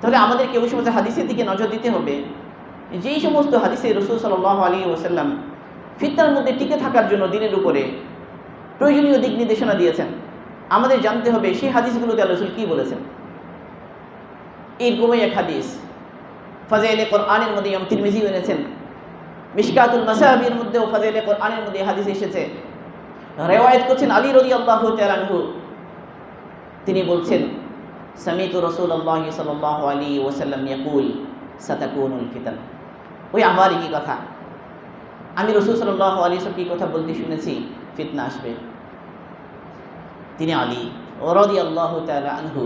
তাহলে আমাদেরকে ওই সমস্ত হাদিসের দিকে নজর দিতে হবে, যেই সমস্ত হাদিসে রাসূল সাল্লাল্লাহু আলাইহি ওয়াসাল্লাম ফিতনার মধ্যে টিকে থাকার জন্য দিনের উপরে প্রয়োজনীয় দিক নির্দেশনা দিয়েছেন, আমাদের জানতে হবে সেই হাদিসগুলোতে আল্লাহ রাসূল কী বলেছেন। এরকমই এক হাদিস ফাজাইলে কোরআনের মধ্যে ইমাম তিরমিজি এনেছেন, মিশকাতুল মাসাবির মধ্যেও ফাজাইলে কোরআনের মধ্যে হাদিস এসেছে। রিওয়ায়াত করছেন আলী রাদিয়াল্লাহু তাআলা আনহু, তিনি বলছেন, সামিতু রাসূলুল্লাহ সাল্লাল্লাহু আলাইহি ওয়াসাল্লাম ইয়াকুল সাতাকুনুল ফিতান। ওই আবার একই কথা, আমি রাসূল সাল্লাল্লাহু আলাইহি ওয়াসাল্লাম কি কথা বলতে শুনেছি, ফিতনা আসবে। তিনি আলী রাদিয়াল্লাহু তাআলা আনহু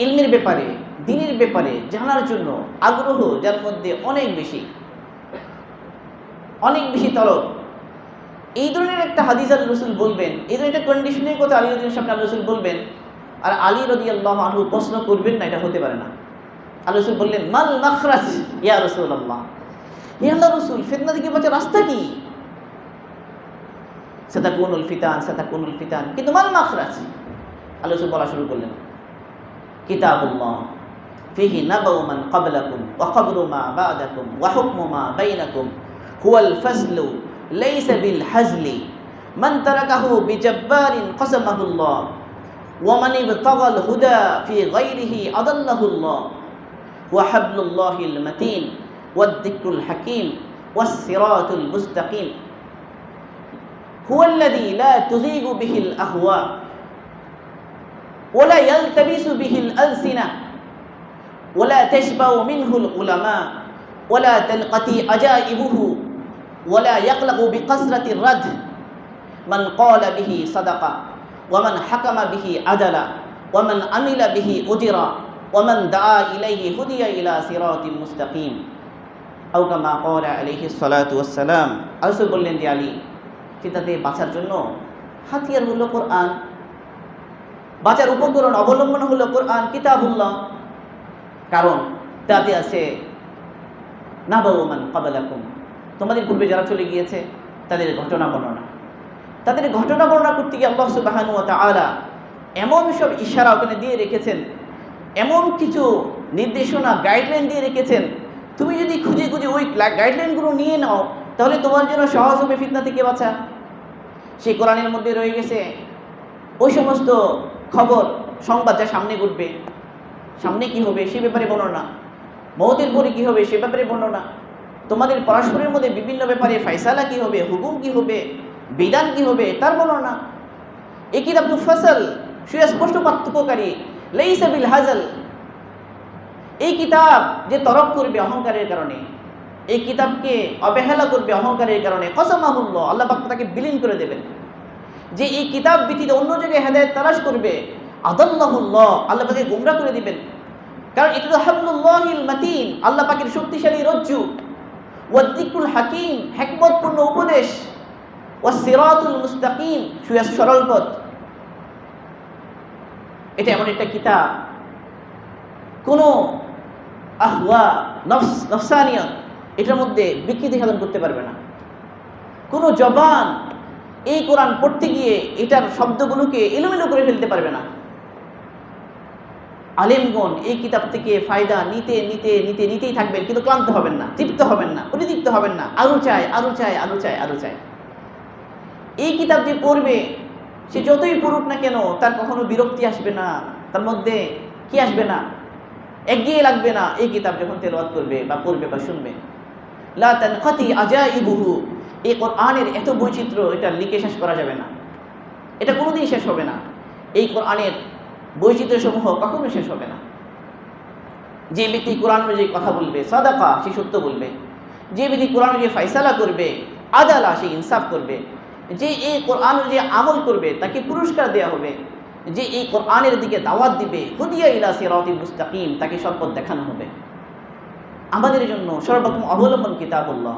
ইলমের ব্যাপারে, দ্বীনের ব্যাপারে জানার জন্য আগ্রহ, যার মধ্যে অনেক বেশি তলব। এই ধরনের একটা হাদিস আল্লাহ রাসূল বলবেন, এই ধরনের একটা কন্ডিশনের কথা আলী রাদিয়াল্লাহু সামনে আল্লাহ রাসূল বলবেন, আর আলী রাদিয়াল্লাহু আনহু প্রশ্ন করবেন না, এটা হতে পারে না। আল্লাহ রাসূল বললেন, মাল মাখরাজ ইয়া রাসূলুল্লাহ, হে আল্লাহর রাসূল, ফিতনা থেকে বাঁচার রাস্তা কি? সাতাকুনুল ফিতান, কিন্তু মাল মাখরাজ? আল্লাহ রাসূল বলা শুরু করলেন, কিতাবুল্লাহ ফিহি নাবাউ মান ক্বাবলাকুম ওয়া ক্বাবরু মা বা'দাকুম ওয়া হুকমু মা বাইনাকুম হুয়াল ফাজলু লাইসা বিল হাজলি মান তারাকাহু বিজাব্বারিন কাসামাহুল্লাহ ওয়া মান ইবতাগাল হুদা ফি গায়রিহি আদাল্লাহুল্লাহ ওয়া হাবলুল্লাহিল মাতিন ওয়াদ যিকরুল হাকীম ওয়াস সিরাতুল মুস্তাকিম হুয়াল্লাযী লা তুযীগু বিহিল আহওয়া ওয়া লা ইয়ালতাবিসু বিহিল আলসিনা ওয়া লা তাশবাউ মিনহুল উলামা ওয়া লা তানকাতি আজাইবুহু ওয়া লা ইয়াকলাকু বিকাসরাতির রাদ মান ক্বালা বিহি সাদাকা ওয়া মান হাকামা বিহি আদালা ওয়া মান আমিলা বিহি উজরা ওয়া মান দাআ ইলাইহি হুদিয়া ইলা সিরাতিল মুস্তাকিম আও কামা ক্বালা আলাইহিস সালাতু ওয়াস সালাম। রাসূল বললেন যে আলী, ফিতনাতে বাঁচার জন্য হাতিয়ার হলো কোরআন, বাঁচার উপকরণ অবলম্বন হলো কোরআন, কিতাবুল্লাহ। কারণ তাতে আছে নাবাউ মান ক্বাবলাকুম, তোমাদের পূর্বে যারা চলে গিয়েছে তাদের ঘটনা বর্ণনা করতে গিয়ে আল্লাহ সুবহানাহু ওয়া তাআলা এমন সব ইশারা ওখানে দিয়ে রেখেছেন, এমন কিছু নির্দেশনা, গাইডলাইন দিয়ে রেখেছেন, তুমি যদি খুঁজে ওই গাইডলাইনগুলো নিয়ে নাও, তাহলে তোমার জন্য সহজ হবে ফিতনা থেকে বাঁচা। সেই কোরআনের মধ্যে রয়ে গেছে ওই সমস্ত খবর, সংবাদ যা সামনে ঘটবে, সামনে কি হবে সে ব্যাপারে বর্ণনা, মওতের পরে কি হবে সে ব্যাপারে বর্ণনা, তোমাদের পরস্পরের মধ্যে বিভিন্ন ব্যাপারে ফায়সালা কি হবে, হুকুম কি হবে, বিধান কি হবে তার বর্ণনা। এই কিতাব মুফাসসাল, সুস্পষ্ট পার্থক্যকারী, লাইসা বিল হাজাল। এই কিতাব যে তরক করবে অহংকারের কারণে, এই কিতাবকে অবহেলা করবে অহংকারের কারণে, কসমাহুল্লাহ, আল্লাহ পাক তাকে বিলীন করে দেবেন। যে এই কিতাব ব্যতীত অন্য জায়গায় হেদায়েত তালাশ করবে, আদাল্লাহুল্লাহ, আল্লাহ পাকে গোমরা করে দিবেন। কারণ এটা তো হাবলুল্লাহিল মাতিন, আল্লাহ পাকের শক্তিশালী রজ্জু, ওয়াদ যিকরুল হাকীম, হিকমতপূর্ণ উপদেশ, ওয়াস সিরাতুল মুস্তাকিম, সরল পথ। এটা এমন একটা কিতাব, কোনো আহওয়া, নফসানিয়ত এটার মধ্যে বিকৃতি সাধন করতে পারবে না। কোনো জবান এই কোরআন পড়তে গিয়ে এটার শব্দগুলোকে এলোমেলো করে ফেলতে পারবে না। আলেমগণ এই কিতাব থেকে ফায়দা নিতেই থাকবেন, কিন্তু ক্লান্ত হবেন না, তৃপ্ত হবেন না, পরিতৃপ্ত হবেন না, আরো চায়। এই কিতাব যে পড়বে, সে যতই পড়ুক না কেন, তার কখনো বিরক্তি আসবে না, তার মধ্যে কি আসবে না, একঘেয়ে লাগবে না। এই কিতাব যখন তেলাওয়াত করবে বা পড়বে বা শুনবে, লা তানকাতি আজাইবুহু, এই কোরআনের এত বৈচিত্র্য, এটা লিখে শেষ করা যাবে না, এটা কোনোদিন শেষ হবে না। এই কোরআনের বৈচিত্র্যসমূহ কখনো শেষ হবে না। যে ব্যক্তি কোরআন অনুযায়ী কথা বলবে, সাদাকা, সে সত্য বলবে। যে ব্যক্তি কোরআন অনুযায়ী ফায়সালা করবে, আদালা, সে ইনসাফ করবে। যে এই কোরআন অনুযায়ী আমল করবে, তাকে পুরস্কার দেওয়া হবে। যে এই কোরআনের দিকে দাওয়াত দিবে, হুদিয়া ইলা সিরাতিল মুস্তাকিম, তাকে সৎপথ দেখানো হবে। আমাদের জন্য সর্বপ্রথম অবলম্বন কিতাবুল্লাহ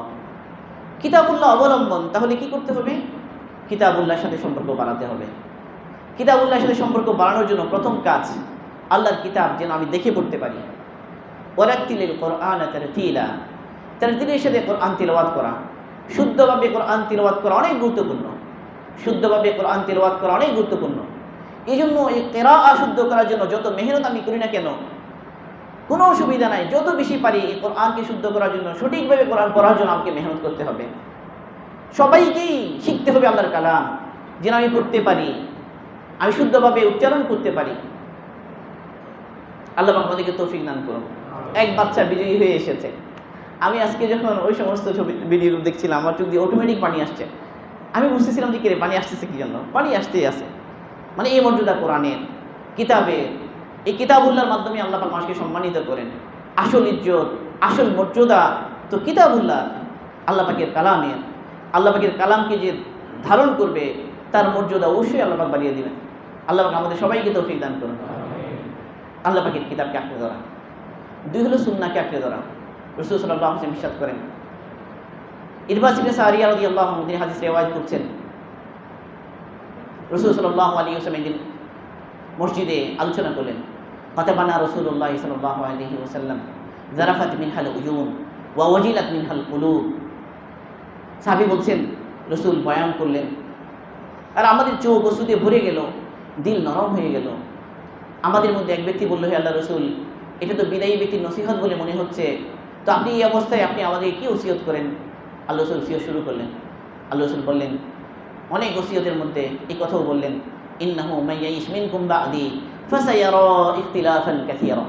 অবলম্বন। তাহলে কি করতে হবে? কিতাবুল্লাহর সাথে সম্পর্ক বাড়াতে হবে। কিতাবুল্লাহর সাথে সম্পর্ক বাড়ানোর জন্য প্রথম কাজ, আল্লাহর কিতাব যেন আমি দেখে পড়তে পারি। ওয়ারাত্তিলিল কুরআনা তারতিলা, তারতিলের সাথে কোরআন তিলাওয়াত করা, শুদ্ধভাবে কোরআন তিলাওয়াত করা অনেক গুরুত্বপূর্ণ। এই জন্য এই কিরাআ শুদ্ধ করার জন্য যত মেহনত আমি করি না কেন, কোনো অসুবিধা নাই। যত বেশি পারি এই কোরআনকে শুদ্ধ করার জন্য, সঠিকভাবে কোরআন পড়ার জন্য আমাকে মেহনত করতে হবে। সবাইকেই শিখতে হবে আল্লাহর কালাম, যেন আমি পড়তে পারি, আমি শুদ্ধভাবে উচ্চারণ করতে পারি। আল্লাহ আমাদেরকে তৌফিক দান করুন। এক বাচ্চা বিজয়ী হয়ে এসেছে। আমি আজকে যখন ওই সমস্ত ছবি ভিডিও দেখছিলাম, আমার চোখ দিয়ে অটোমেটিক পানি আসছে। আমি বুঝতেছিলাম যে কিরে পানি আসতেছে কি জন্য, পানি আসতেই আছে। মানে এই মর্যাদা কোরআনের, কিতাবের। এই কিতাবুল্লাহর মাধ্যমে আল্লাহ পাক মানুষকে সম্মানিত করেন। আসল ইজ্জত, আসল মর্যাদা তো কিতাবুল্লাহ, আল্লাহ পাকের কালামের। আল্লাহ পাকের কালামকে যে ধারণ করবে তার মর্যাদা অবশ্যই আল্লাহ পাক বাড়িয়ে দিবেন। আল্লাহ পাক আমাদের সবাইকে তৌফিক দান করুন। আল্লাহ পাকের কিতাবকে আঁকড়ে ধরা, দুই হলো সুন্নাহকে আঁকড়ে ধরা। রাসূল সাল্লাল্লাহু আলাইহি ওয়াসাল্লাম ইরশাদ করেন, ইরবাস ইবনে সারিয়া রাদিয়াল্লাহু আনহু তিনি হাদিস রিওয়ায়াত করছেন, রাসূল সাল্লাল্লাহু আলাইহি ওয়াসাল্লাম একদিন মসজিদে আলোচনা করলেন। কাতাবানা রাসূলুল্লাহ সাল্লাল্লাহু আলাইহি ওয়াসাল্লাম যারাফাত মিনহাল উয়ুন ওয়া ওয়াজিলাত মিনহাল কুলুব। সাহাবী বলছেন, রাসূল বয়ান করলেন আর আমাদের চোখ অশ্রু দিয়ে ভরে গেল, দিল নরম হয়ে গেল। আমাদের মধ্যে এক ব্যক্তি বলল, হে আল্লাহ রাসূল, এটা তো বিদায়ী ব্যক্তির নসিহত বলে মনে হচ্ছে, তো আপনি এই অবস্থায় আপনি আমাদের কি ওসিয়ত করেন? আল্লাহ রাসূল ওসিয়ত শুরু করলেন। আল্লাহ রাসূল বললেন, অনেক ওসিয়তের মধ্যে এই কথাও বললেন, ইন্নাহু মাইয়াইশ মিনকুম বা'দি ফাসায়ারা ইখতিলাফান কাসীরা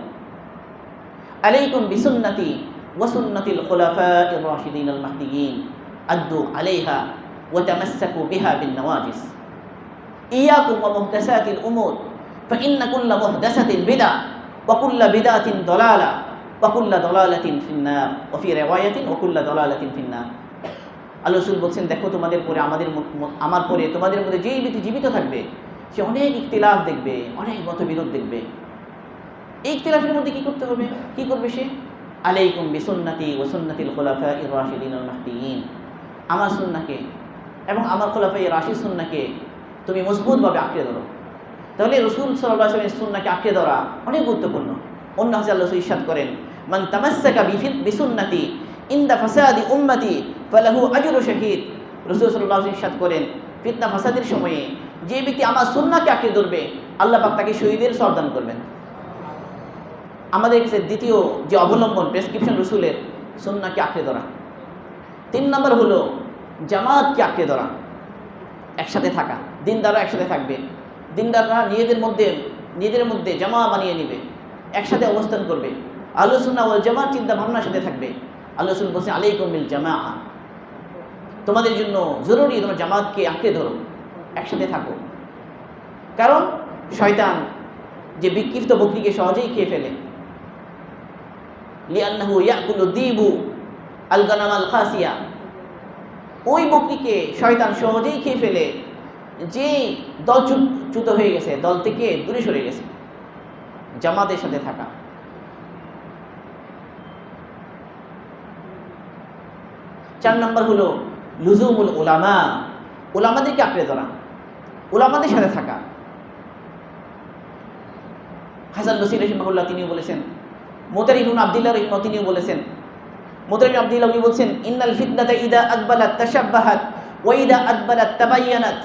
আলাইকুম বিসুন্নতি ওয়া সুন্নাতিল খুলাফা'iর রাশিদিনাল মাহদিয়িন আদ্দু আলাইহা ওয়া তামাসসাকু বিহা বিন নওয়াজিস ইয়াকুম ওয়া মুহদাসাতিল উমুর ফাইন্না কুল্লা মুহদাসাতিন বিদআ ওয়া কুল্লা বিদআতিন দালালা ওয়া কুল্লা দালালাতিন ফিন্নার ওয়া ফি রিওয়ায়াতিন ওয়া কুল্লা দালালাতিন ফিন্নার। আল্লাহ রাসূল বলছেন, দেখো তোমাদের পরে আমার পরে তোমাদের মধ্যে যেই ব্যক্তি জীবিত থাকবে সে অনেক ইখতিলাফ দেখবে, অনেক মতবিরোধ দেখবে। এই ইখতিলাফের মধ্যে কি করতে হবে? কি করবে সে? আলাইকুম বিসুন্নতি ওয়া সুন্নাতিল খুলাফা'iর রাশিদিনাল মাহদিয়িন, আমার সুন্নাহকে এবং আমার খুলাফায়ে রাশিদ সুন্নাহকে তুমি মজবুতভাবে আঁকড়ে ধরো। তাহলে রাসূল সাল্লাল্লাহু আলাইহি ওয়াসাল্লামের সুন্নাহকে আঁকড়ে ধরা অনেক গুরুত্বপূর্ণ। অন্য হাদিসে আল্লাহ রাসূল ইরশাদ করেন, মান তামাসসাকা বিসুন্নতি ইনদা ফাসাদি উম্মতি ফালাহু আজরু শাহীদ। রাসূল সাল্লাল্লাহু আলাইহি ওয়াসাল্লাম ইরশাদ করেন, ফিতনা ফাসাদের সময়ে যে ব্যক্তি আমার সুন্নাহকে আঁকড়ে ধরবে আল্লাহ পাক তাকে শহীদের সওয়াব দান করবেন। আমাদের কাছে দ্বিতীয় যে অবলম্বন, প্রেসক্রিপশন রাসূলের, সুন্নাহকে আঁকড়ে ধরা। 3 নম্বর হলো জামাতকে আঁকড়ে ধরা, একসাথে থাকা। দিনদাররা একসাথে থাকবে, দিনদাররা নিজেদের মধ্যে জামা বানিয়ে নেবে, একসাথে অবস্থান করবে, আহলুস সুন্নাহ ওয়াল জামাত চিন্তা ভাবনার সাথে থাকবে। আল্লাহ রাসূল বলেছেন, আলাইকুম বিল জামাআ, তোমাদের জন্য জরুরি তোমার জামাতকে আঁকড়ে ধরো, একসাথে থাকো। কারণ শয়তান যে বিক্ষিপ্ত বকরিকে সহজেই খেয়ে ফেলে, লিআন্নাহু ইয়াকুলু দীবু আল গানাম আল খাসিয়া, ওই বকরিকে শয়তান সহজেই খেয়ে ফেলে যে দলচ্যুত হয়ে গেছে, দল থেকে দূরে সরে গেছে। জামাতের সাথে থাকা। 4 নম্বর হলো লুজুমুল উলামা, উলামাদেরকে আঁকড়ে ধরা, উলামাদের সাথে থাকা। হাসান বসরি রাহিমাহুল্লাহ তিনিও বলেছেন, মুতারিফ ইবনে আব্দুল্লাহ রাহিমাহুল্লাহ তিনিও বলেছেন, মুতারিফ আব্দুল্লাহ উনি বলছেন, ইন্নাল ফিতনাতা ইদা আকবালাত তাশাব্বাহাত ওয়া ইদা আদবারাত তাবায়্যানাত।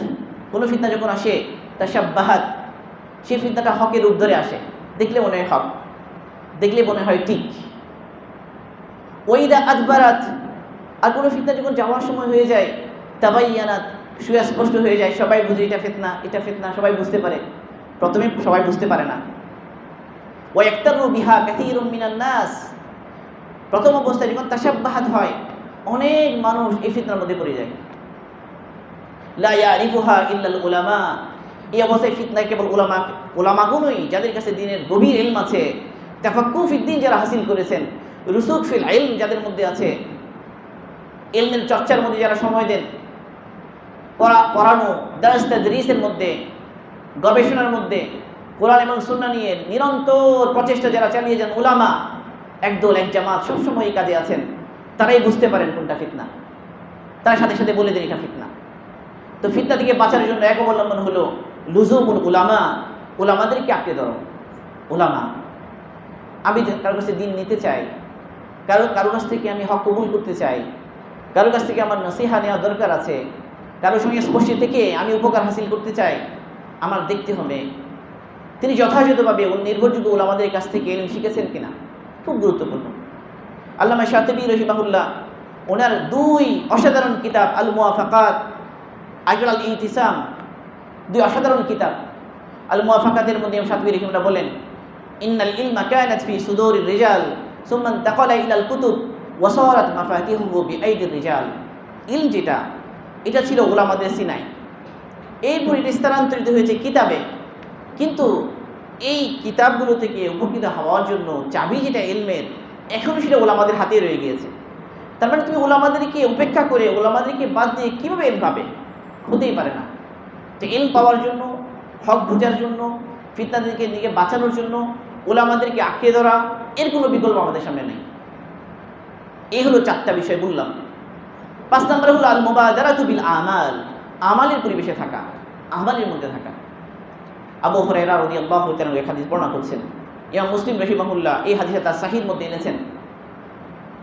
কোন ফিতনা যখন আসে তাশাব্বাহাত, সেই ফিতনাটা হকের রূপ ধরে আসে, দেখলে মনে হয় হক, দেখলে মনে হয় ঠিক। ওয়া ইদা আদবারাত, আর কোনো ফিতনা যখন যাওয়ার সময় হয়ে যায় তাবায়্যানাত, সুস্পষ্ট হয়ে যায়, সবাই বুঝে এটা ফিতনা, এটা ফিতনা, সবাই বুঝতে পারে। প্রথমে সবাই বুঝতে পারে না। ওয়া ইয়াক্তারু বিহা কাসীরুম মিনান নাস, প্রথম অবস্থায় যখন তাশাব্বাহাত হয় অনেক মানুষ এই ফিতনার মধ্যে পড়ে যায়। লা ইয়ারিফুহা ইল্লাল উলামা, এই অবস্থায় ফিতনা কেবল উলামাগুলোই, যাদের কাছে দ্বীনের গভীর ইলম আছে, তাফাক্কুহ ফিদ্দীন যারা হাসিল করেছেন, রুসুখ ফিল ইলম যাদের মধ্যে আছে, ইলমের চর্চার মধ্যে যারা সময় দেন, পড়ানো, দারস তাদরিসের মধ্যে, গবেষণার মধ্যে, কোরআন এবং সুন্নাহ নিয়ে নিরন্তর প্রচেষ্টা যারা চালিয়ে যান, উলামা, একদল এক জামাত সবসময় এই কাজে আছেন, তারাই বুঝতে পারেন কোনটা ফিতনা, তার সাথে সাথে বলে দেন এটা ফিতনা। তো ফিতনা থেকে বাঁচার জন্য এক অবলম্বন হলো লুজুমুল উলামা, উলামাদেরকে আঁকড়ে ধরো। উলামা, আমি কারো কাছে দিন নিতে চাই, কারো কাছ থেকে আমি হক কবুল করতে চাই, কারো কাছ থেকে আমার নসিহা নেওয়া দরকার আছে, কারোর সঙ্গে স্পর্শ থেকে আমি উপকার হাসিল করতে চাই, আমার দেখতে হবে তিনি যথাযথভাবে নির্ভরযোগ্য উলামাদের কাছ থেকে ইলম শিখেছেন কিনা। খুব গুরুত্বপূর্ণ। আল্লামা শাতিবী রাহিমাহুল্লাহ ওনার 2 অসাধারণ কিতাব, আল মুওয়াফাকাত, আল ইতিসাম, 2 অসাধারণ কিতাব। আল মুওয়াফাকাতের মধ্যে শাতিবী রাহিমাহুল্লাহ বলেন, ইন্নাল ইলমা কানাত ফি সুদুরির রিজাল সুম্মা ইনতাকালা ইলাল কুতুব ওয়া সারাত মাফাতিহুহু বিআইদির রিজাল। ইলম যেটা, এটা ছিল উলামাদের সিনায়, এরপর এটা স্থানান্তরিত হয়েছে কিতাবে। কিন্তু এই কিতাবগুলো থেকে উপকৃত হওয়ার জন্য চাবি যেটা ইলমের, এখনও সেটা ওলামাদের হাতে রয়ে গিয়েছে। তার মানে তুমি ওলামাদেরকে উপেক্ষা করে, ওলামাদেরকে বাদ দিয়ে কীভাবে ইলম পাবে? হতেই পারে না। তো ইলম পাওয়ার জন্য, হক বোঝার জন্য, ফিতনাদেরকে দিকে বাঁচানোর জন্য ওলামাদেরকে আঁকড়ে ধরা, এর কোনো বিকল্প আমাদের সামনে নেই। এই হলো 4টা বিষয় বললাম। 5 নম্বর হলো আল মুবাদারাতু বিল আমাল, আমালের পরিবেশে থাকা, আমালের মধ্যে থাকা। আবু হুরায়রা রাদিয়াল্লাহু তাআলা এই হাদিস বর্ণনা করছেন। ইমাম মুসলিম রাহিমাহুল্লাহ এই হাদিসে তার সাহিহর মধ্যে এনেছেন।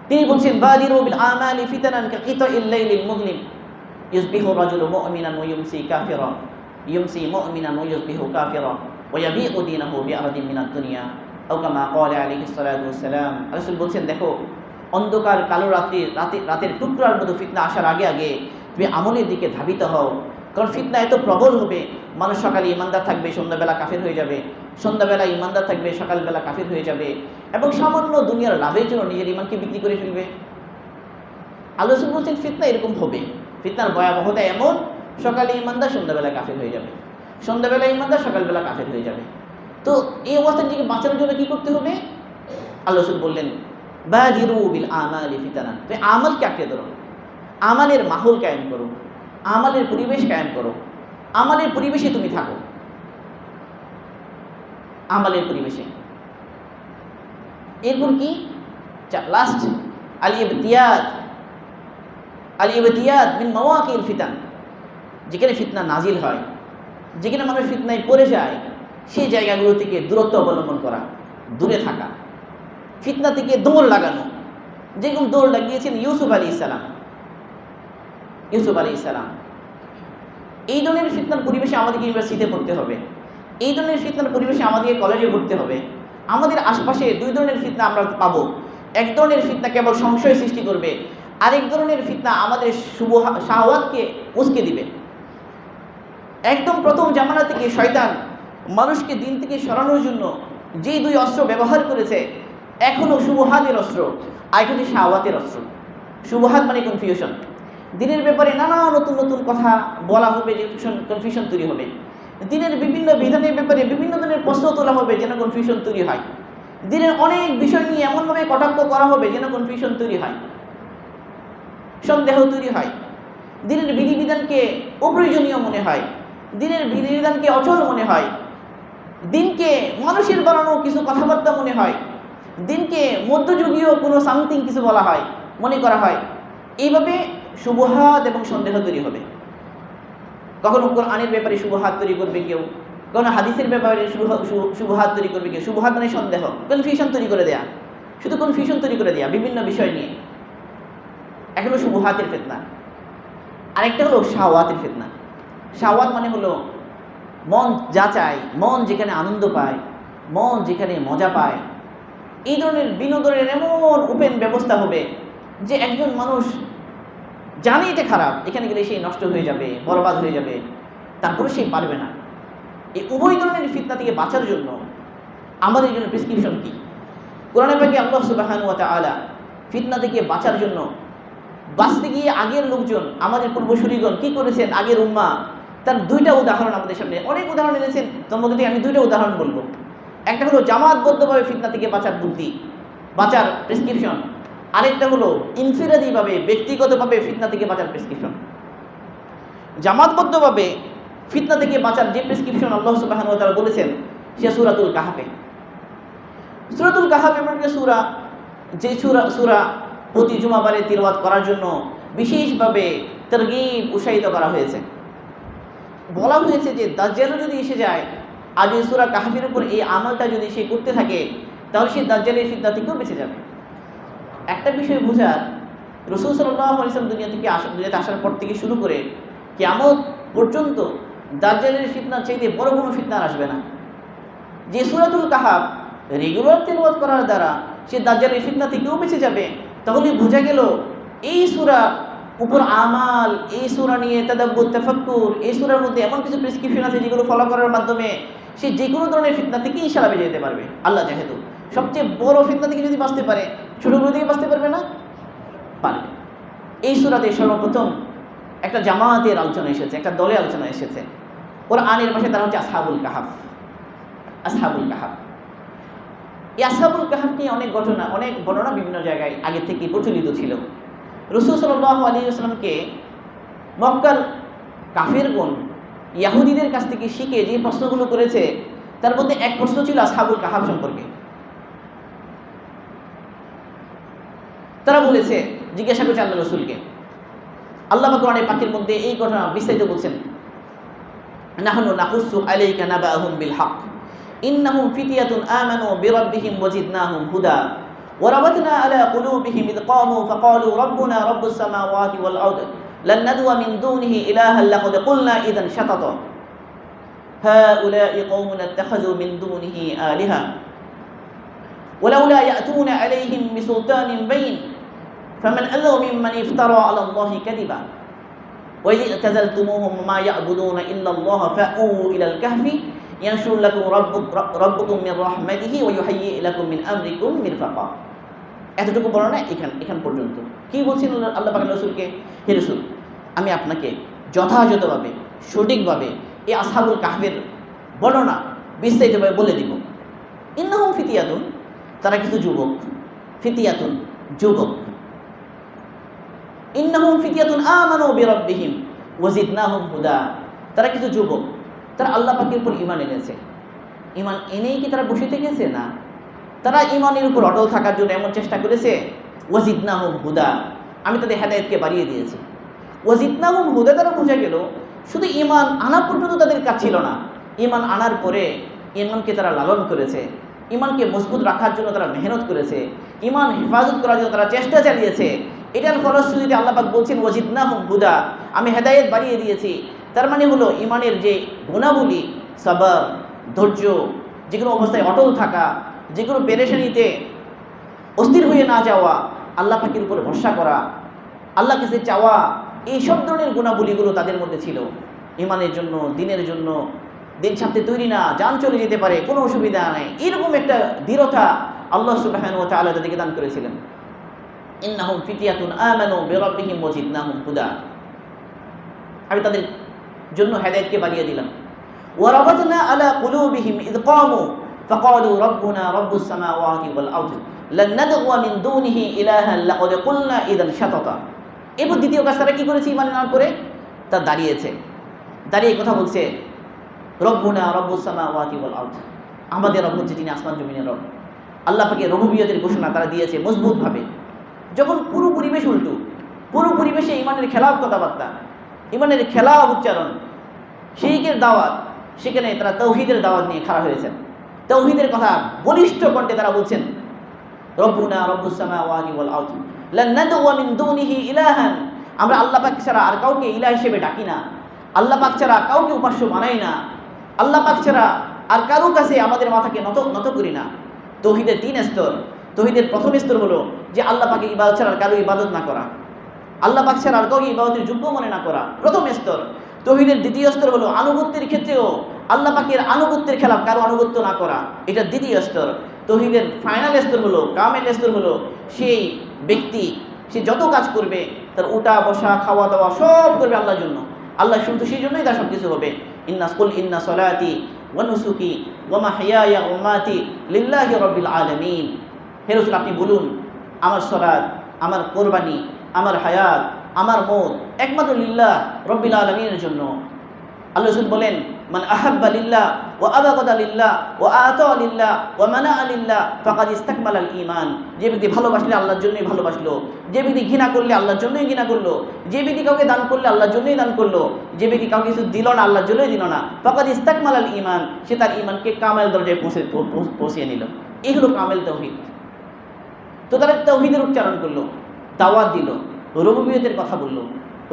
তিনি বলছেন, বাদিরু বিল আমালি ফিতানান কাকিতাইল লাইলিল মুযলিম ইউসবিহু রাজুলু মুমিনান ওয়া ইউমসি কাফিরান, ইউমসি মুমিনান ওয়া ইউসবিহু কাফিরান ওয়া ইয়াবিউ দীনাহু বিআরাদিন মিনাদ দুনিয়া আও কামা ক্বালা আলাইহিস সালাতু ওয়াস সালাম। রাসূল বলছেন, দেখো, অন্ধকার কালো রাতের টুকরার মতো ফিতনা আসার আগে আগে তুমি আমলের দিকে ধাবিত হও। কারণ ফিতনা এত প্রবল হবে, মানুষ সকালে ইমানদার থাকবে, সন্ধ্যাবেলা কাফির হয়ে যাবে, সন্ধ্যাবেলা ইমানদার থাকবে, সকালবেলা কাফির হয়ে যাবে, এবং সামান্য দুনিয়ার লাভের জন্য নিজের ইমানকে বিক্রি করে ফেলবে। আল্লাহ রাসূল বলছেন ফিতনা এরকম হবে, ফিতনার ভয়াবহতা এমন, সকালে ইমানদার, সন্ধ্যাবেলা কাফির হয়ে যাবে, সন্ধ্যাবেলা ইমানদার, সকালবেলা কাফির হয়ে যাবে। তো এই অবস্থা থেকে বাঁচানোর জন্য কী করতে হবে? আল্লাহ রাসূল বললেন, বাদিরু বিল আমালি ফিতানান, তুমি আমলকে আঁকড়ে ধরো, আমালের মাহৌল কায়েম করো, আমালের পরিবেশ কায়েম করো, আমালের পরিবেশে তুমি থাকো, আমালের পরিবেশে। এরপর কি লাস্ট, আল ইবতিয়াদ মিন মাওয়াকিল ফিতান, যেখানে ফিতনা নাজিল হয়, যেখানে মানুষ ফিতনায় পড়ে যায়, সেই জায়গাগুলো থেকে দূরত্ব অবলম্বন করা, দূরে থাকা, ফিতনা থেকে দৌড় লাগানো, যেরকম দৌড় লাগিয়েছেন ইউসুফ আলাইহিস সালাম। এই ধরনের ফিতনার পরিবেশে আমাদেরকে ইউনিভার্সিটিতে পড়তে হবে, এই ধরনের ফিতনার পরিবেশে আমাদেরকে কলেজে পড়তে হবে। আমাদের আশপাশে 2 ধরনের ফিতনা আমরা পাবো। এক ধরনের ফিতনা কেবল সংশয় সৃষ্টি করবে, আরেক ধরনের ফিতনা আমাদের শাহওয়াতকে উস্কে দিবে। একদম প্রথম জামানা থেকে শয়তান মানুষকে দিন থেকে সরানোর জন্য যে 2 অস্ত্র ব্যবহার করেছে, এখনও শুবহাতের অস্ত্র, আর একটা হচ্ছে শাহওয়াতের অস্ত্র। শুবহাত মানে কনফিউশন, দিনের ব্যাপারে নানা নতুন নতুন কথা বলা হবে, যে কনফিউশন তৈরি হবে। দিনের বিভিন্ন বিধানের ব্যাপারে বিভিন্ন ধরনের প্রশ্ন তোলা হবে, যেন কনফিউশন তৈরি হয়। দিনের অনেক বিষয় নিয়ে এমনভাবে কটাক্ষ করা হবে যেন কনফিউশন তৈরি হয়, সন্দেহ তৈরি হয়। দিনের বিধিবিধানকে অপ্রয়োজনীয় মনে হয়, দিনের বিধিবিধানকে অচল মনে হয়, দিনকে মানুষের বানানো কিছু কথাবার্তা মনে হয়, দিনকে মধ্যযুগীয় কোনো সামথিং কিছু বলা হয়, মনে করা হয়। এইভাবে শুবহাত এবং সন্দেহ তৈরি হবে। কখনো কোরআনের ব্যাপারে শুবহাত তৈরি করবে কেউ, কখনো হাদিসের ব্যাপারে শুবহাত তৈরি করবে কেউ। শুবহাত মানে সন্দেহ, কনফিউশন তৈরি করে দেয়া, শুধু কনফিউশন তৈরি করে দেয়া বিভিন্ন বিষয় নিয়ে। একটা হলো শুবহাতের ফিতনা, আরেকটা হলো শাহওয়াতের ফিতনা। শাহওয়াত মানে হলো মন যা চায়, মন যেখানে আনন্দ পায়, মন যেখানে মজা পায়, এই ধরনের বিনোদনের এমন ওপেন ব্যবস্থা হবে যে একজন মানুষ জানে এটা খারাপ, এখানে গেলে সেই নষ্ট হয়ে যাবে, বরবাদ হয়ে যাবে, তারপরে সে পারবে না। এই উভয় ধরনের ফিতনা থেকে বাঁচার জন্য আমাদের জন্য প্রেসক্রিপশন কি? কোরআনে পাকে আল্লাহ সুবহানাহু ওয়া তাআলা ফিতনা থেকে বাঁচার জন্য বাঁচতে গিয়ে আগের লোকজন, আমাদের পূর্বসূরিগণ কি করেছেন, আগের উম্মাহ, তার 2টা উদাহরণ আমাদের সামনে, অনেক উদাহরণ এনেছেন। তার মধ্যে থেকে আমি 2টা উদাহরণ বলবো। একটা হলো জামাতবদ্ধভাবে ফিতনা থেকে বাঁচার বুদ্ধি, বাঁচার প্রেসক্রিপশন। আরেকটা হলো ইনফিরাদিভাবে, ব্যক্তিগতভাবে ফিতনা থেকে বাঁচার প্রেসক্রিপশন। জামাতবদ্ধভাবে ফিতনা থেকে বাঁচার যে প্রেসক্রিপশন আল্লাহ সুবহানাহু ওয়া তাআলা বলেছেন, সে সূরাতুল কাহফে। সূরাতুল কাহফ এমন একটা সূরা, যে সূরা প্রতি জুমাবারে তিলাওয়াত করার জন্য বিশেষভাবে তারগীব উৎসাহিত করা হয়েছে। বলা হয়েছে যে দাজ্জালও যদি এসে যায়, আর এই সূরা কাহফের উপর এই আমলটা যদি সে করতে থাকে, তাহলে সে দাজ্জালের ফিতনা থেকেও বেঁচে যাবে। একটা বিষয় বোঝার, রাসূল সাল্লাল্লাহু আলাইহি ওয়াসাল্লাম দুনিয়াতে আসার পর থেকে শুরু করে কিয়ামত পর্যন্ত দাজ্জালের ফিতনা চাইতে বড় কোনো ফিতনা আসবে না। যে সূরাতুল কাহফ রেগুলার তেলাওয়াত করার দ্বারা সে দাজ্জালের ফিতনা থেকেও বেঁচে যাবে, তাহলে বোঝা গেল এই সূরা উপর আমাল, এই সূরা নিয়ে তাদাব্বুর, তাফাক্কুর, এই সূরার মধ্যে এমন কিছু প্রেসক্রিপশন আছে যেগুলো ফলো করার মাধ্যমে সে যে কোনো ধরনের ফিতনা থেকে ইনশাআল্লাহ বেঁচে যেতে পারবে। আল্লাহ যেহেতু সবচেয়ে বড় ফিতনা থেকে যদি বাঁচতে পারে, ছোটগুলো থেকে বাঁচতে পারবে না? পারবে। এই সূরাতে সর্বপ্রথম একটা জামাতের আলোচনা এসেছে, একটা দলের আলোচনা এসেছে। কোরআনের ভাষায় তারা হচ্ছে আসহাবুল কাহাফ। আসহাবুল কাহাফ, এই আসহাবুল কাহাফ নিয়ে অনেক ঘটনা বিভিন্ন জায়গায় আগে থেকে প্রচলিত ছিল। রাসূল সাল্লাল্লাহু আলাইহি ওয়াসাল্লামকে মক্কার কাফেরগণ ইহুদীদের কাছ থেকে শিখে যে প্রশ্নগুলো করেছে তার মধ্যে এক প্রশ্ন ছিল আসহাবুল কাহাফ সম্পর্কে। তারা বলেছে, জিজ্ঞাসা করছে আল্লাহ রাসূলকে, আল্লাহ পাক কোরআনে পাকের মধ্যে এই ঘটনা বিস্তারিত বলছেন, নাহনু নাকুসু আলাইকা নাবাহুম বিল হক ইন্নাহুম ফিতিয়াতুন আমানু বিরাব্বিহিম ওয়াজিদনাহুম হুদা ওয়া রাবাতনা আলা কুলুবিহিম ইয ক্বামু ফাকালু রাব্বুনা রাব্বুস সামাওয়াতি ওয়াল আরদ লান নাদউয়া মিন দুনিহি ইলাহান লাকাদ কুলনা ইযান শাতাতা হাউলা'i কওমুন ইত্তাখাযু মিন দুনিহি আলিহা ওয়ালাউলা ইয়াতুনা আলাইহিম বিসুলতানিন বাইয়িন ফামান আযলামু মিম্মান ইফতারা আলা আল্লাহি কাযিবা وإذ اعتزلتموهم وما يعبدون إلا الله فأووا إلى الكهف ينشر لكم ربكم من رحمته ويهيئ لكم من أمركم مرفقا। এতটুকু বর্ণনা এখান পর্যন্ত। কি বলছেন আল্লাহ পাক রাসূলকে, হে রাসূল, আমি আপনাকে যথাযথভাবে সঠিকভাবে এই আসহাবুল কাহফের বর্ণনা বিস্তারিতভাবে বলে দিব। ইন্নাহুম ফিতিয়াতুন, তারা কিছু যুবক, ফিতিয়াতুন যুবক, ইন্নাহুম ফিতিয়াতুন আমানু বিরাব্বিহিম ওয়াজিদনাহুম হুদা, তারা কিছু যুবক, তারা আল্লাহ পাকের উপর ঈমান এনেছে। ঈমান এনেই কি তারা বসে থেকেছে? না, তারা ঈমানের উপর অটল থাকার জন্য এমন চেষ্টা করেছে, ওয়াজিদনাহুম হুদা, আমি তাদের হেদায়েতকে বাড়িয়ে দিয়েছি। ওয়াজিদনাহুম হুদা তারা বোঝা গেল শুধু ঈমান আনা পর্যন্ত তাদের কাজ ছিল না, ঈমান আনার পরে ঈমানকে তারা লালন করেছে, ঈমানকে মজবুত রাখার জন্য তারা মেহনত করেছে, ঈমান হেফাজত করার জন্য তারা চেষ্টা চালিয়েছে। এটার ফলশ্রুতিতে আল্লাহ পাক বলছেন ওয়াজিদনাহুম হুদা, আমি হেদায়েত বাড়িয়ে দিয়েছি। তার মানে হলো ঈমানের যে গুণাবলী, সবর, ধৈর্য, যে কোনো অবস্থায় অটল থাকা, যে কোনো পেরেশানিতে অস্থির হয়ে না যাওয়া, আল্লাহ পাকের উপর ভরসা করা, আল্লাহ কাছে চাওয়া, এই সব ধরনের গুণাবলীগুলো তাদের মধ্যে ছিল। ঈমানের জন্য, দিনের জন্য দিন ছাড়তে তৈরি না, জান চলে যেতে পারে, কোনো অসুবিধা নেই, এরকম একটা দৃঢ়তা আল্লাহ সুবহানাহু ওয়া তাআলা তাদেরকে দান করেছিলেন। ইন্নাহুম ফিতিয়াতুন আমানু বিরাব্বিহিম ওয়াজিদনাহুম হুদা, আমি তাদের জন্য হেদায়েতকে বাড়িয়ে দিলাম। ওয়া রাবাতনা আলা কুলুবিহিম ইয ক্বামু ফাকালু রাব্বুনা রাব্বুস সামাওয়াতি ওয়াল আরদ লান নাদউয়া মিন দুনিহি ইলাহান লাকাদ কুলনা ইযান শাতাতা। এরপর দ্বিতীয় কাজ তারা কি করেছে ঈমান আনার পরে? তা দাঁড়িয়েছে, দাঁড়িয়ে কথা বলছে, রব্বুনা রব্বুস সামাওয়াতি ওয়াল আরদ, আমাদের রব হচ্ছে যিনি আসমান জমিনের রব। আল্লাহ পাকের রুবুবিয়তের ঘোষণা তারা দিয়েছে মজবুতভাবে। যখন পুরো পরিবেশ উল্টো, পুরো পরিবেশে ঈমানের খেলাফ কথাবার্তা, ঈমানের খেলাফ উচ্চারণ, শিরকের দাওয়াত, সেখানে তারা তাওহীদের দাওয়াত নিয়ে খাড়া হয়েছেন। তাওহীদের কথা বলিষ্ঠ কণ্ঠে তারা বলছেন, রব্বুনা রব্বুস সামাওয়াতি ওয়াল আরদ লান নাদউয়া মিন দুনিহি ইলাহান, আমরা আল্লাহ পাক ছাড়া আর কাউকে ইলাহ হিসেবে ডাকি না, আল্লাহ পাক ছাড়া কাউকে উপাস্য বানাই না, আল্লাহ পাক ছাড়া আর কারো কাছে আমাদের মাথাকে নত করি না। তাওহীদের 3 স্তর। তাওহীদের প্রথম স্তর হলো যে আল্লাহ পাকের ইবাদত ছাড়া আর কারো ইবাদত না করা, আল্লাহ পাক ছাড়া আর কাউকে ইবাদতের যোগ্য মনে না করা, প্রথম স্তর। তাওহীদের দ্বিতীয় স্তর হলো আনুগত্যের ক্ষেত্রেও আল্লাহ পাকের আনুগত্যের খেলাফ কারো আনুগত্য না করা, এটা দ্বিতীয় স্তর। তাওহীদের ফাইনাল স্তর হলো, কামেল স্তর হলো সেই ব্যক্তি, সে যত কাজ করবে তার উঠা বসা খাওয়া দাওয়া সব করবে আল্লাহর জন্য, আল্লাহ সন্তুষ্টির জন্যই তার সব কিছু হবে। ইন্না সলাতি ওয়া নুসুকি ওয়া মাহইয়ায়া ওয়া মামাতি লিল্লাহি রাব্বিল আলামিন। হে রাসূল, আপনি বলুন, আমার সালাত, আমার কোরবানি, আমার হায়াত, আমার মওত একমাত্র লিল্লাহ রাব্বিল আলামিনের জন্য। আল্লাহ রাসূল বলেন, মান আহাব্বা লিল্লাহ ওয়া আবাগাদা লিল্লাহ ওয়া আতা লিল্লাহ ওয়া মানাআ লিল্লাহ ফাকাদ ইসতাকমালাল ঈমান। যে ব্যক্তি ভালোবাসলে আল্লাহর জন্যই ভালোবাসলো, যে ব্যক্তি ঘৃণা করলে আল্লাহর জন্যই ঘৃণা করলো, যে ব্যক্তি কাউকে দান করলে আল্লাহর জন্যই দান করলো, যে ব্যক্তি কাউকে কিছু দিল না আল্লাহর জন্যই দিল না, ফাকাদ ইসতাকমালাল ঈমান, সে তার ঈমানকে কামেল দরজায় পৌঁছিয়ে নিল। এই হলো কামেল তাওহীদ। তো তারা তাওহীদের উচ্চারণ করলো, দাওয়াত দিল, রুবুবিয়তের কথা বলল।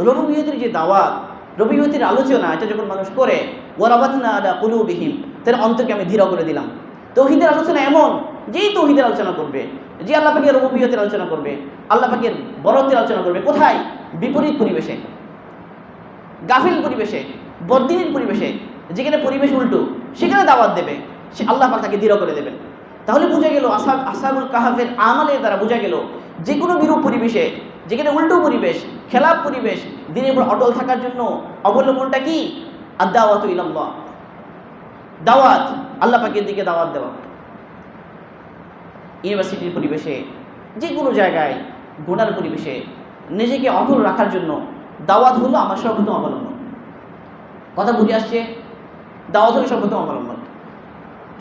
রুবুবিয়তের যে দাওয়াত, রুবুবিয়তের আলোচনা, এটা যখন মানুষ করে, ওয়া রাবাতনা আলা কুলুবিহিম, তার অন্তরকে আমি দৃঢ় করে দিলাম। তাওহীদের আলোচনা এমন, যেই তাওহীদের আলোচনা করবে, যে আল্লাহ পাকের রুবুবিয়তের আলোচনা করবে, আল্লাহ পাকের বরত্বের আলোচনা করবে, কোথায়? বিপরীত পরিবেশে, গাফিল পরিবেশে, বদ্দিনের পরিবেশে, যেখানে পরিবেশ উল্টো, সেখানে দাওয়াত দেবে, সে আল্লাহ পাক তাকে দৃঢ় করে দেবেন। তাহলে বোঝা গেল আসহাবুল কাহাফের আমলে দ্বারা বোঝা গেল যে কোনো বিরূপ পরিবেশে, যেখানে উল্টো পরিবেশ, খেলাফ পরিবেশ, দিনের উপর অটল থাকার জন্য অবলম্বনটা কি? আদ-দাওয়াতু ইলাল্লাহ, দাওয়াত, আল্লাহ পাকের দিকে দাওয়াত দেওয়া। ইউনিভার্সিটির পরিবেশে, যে কোনো জায়গায়, গুনার পরিবেশে নিজেকে অটল রাখার জন্য দাওয়াত হলো আমার সর্বোত্তম অবলম্বন। কথা বুঝে আসছে? দাওয়াত হলো সর্বোত্তম অবলম্বন।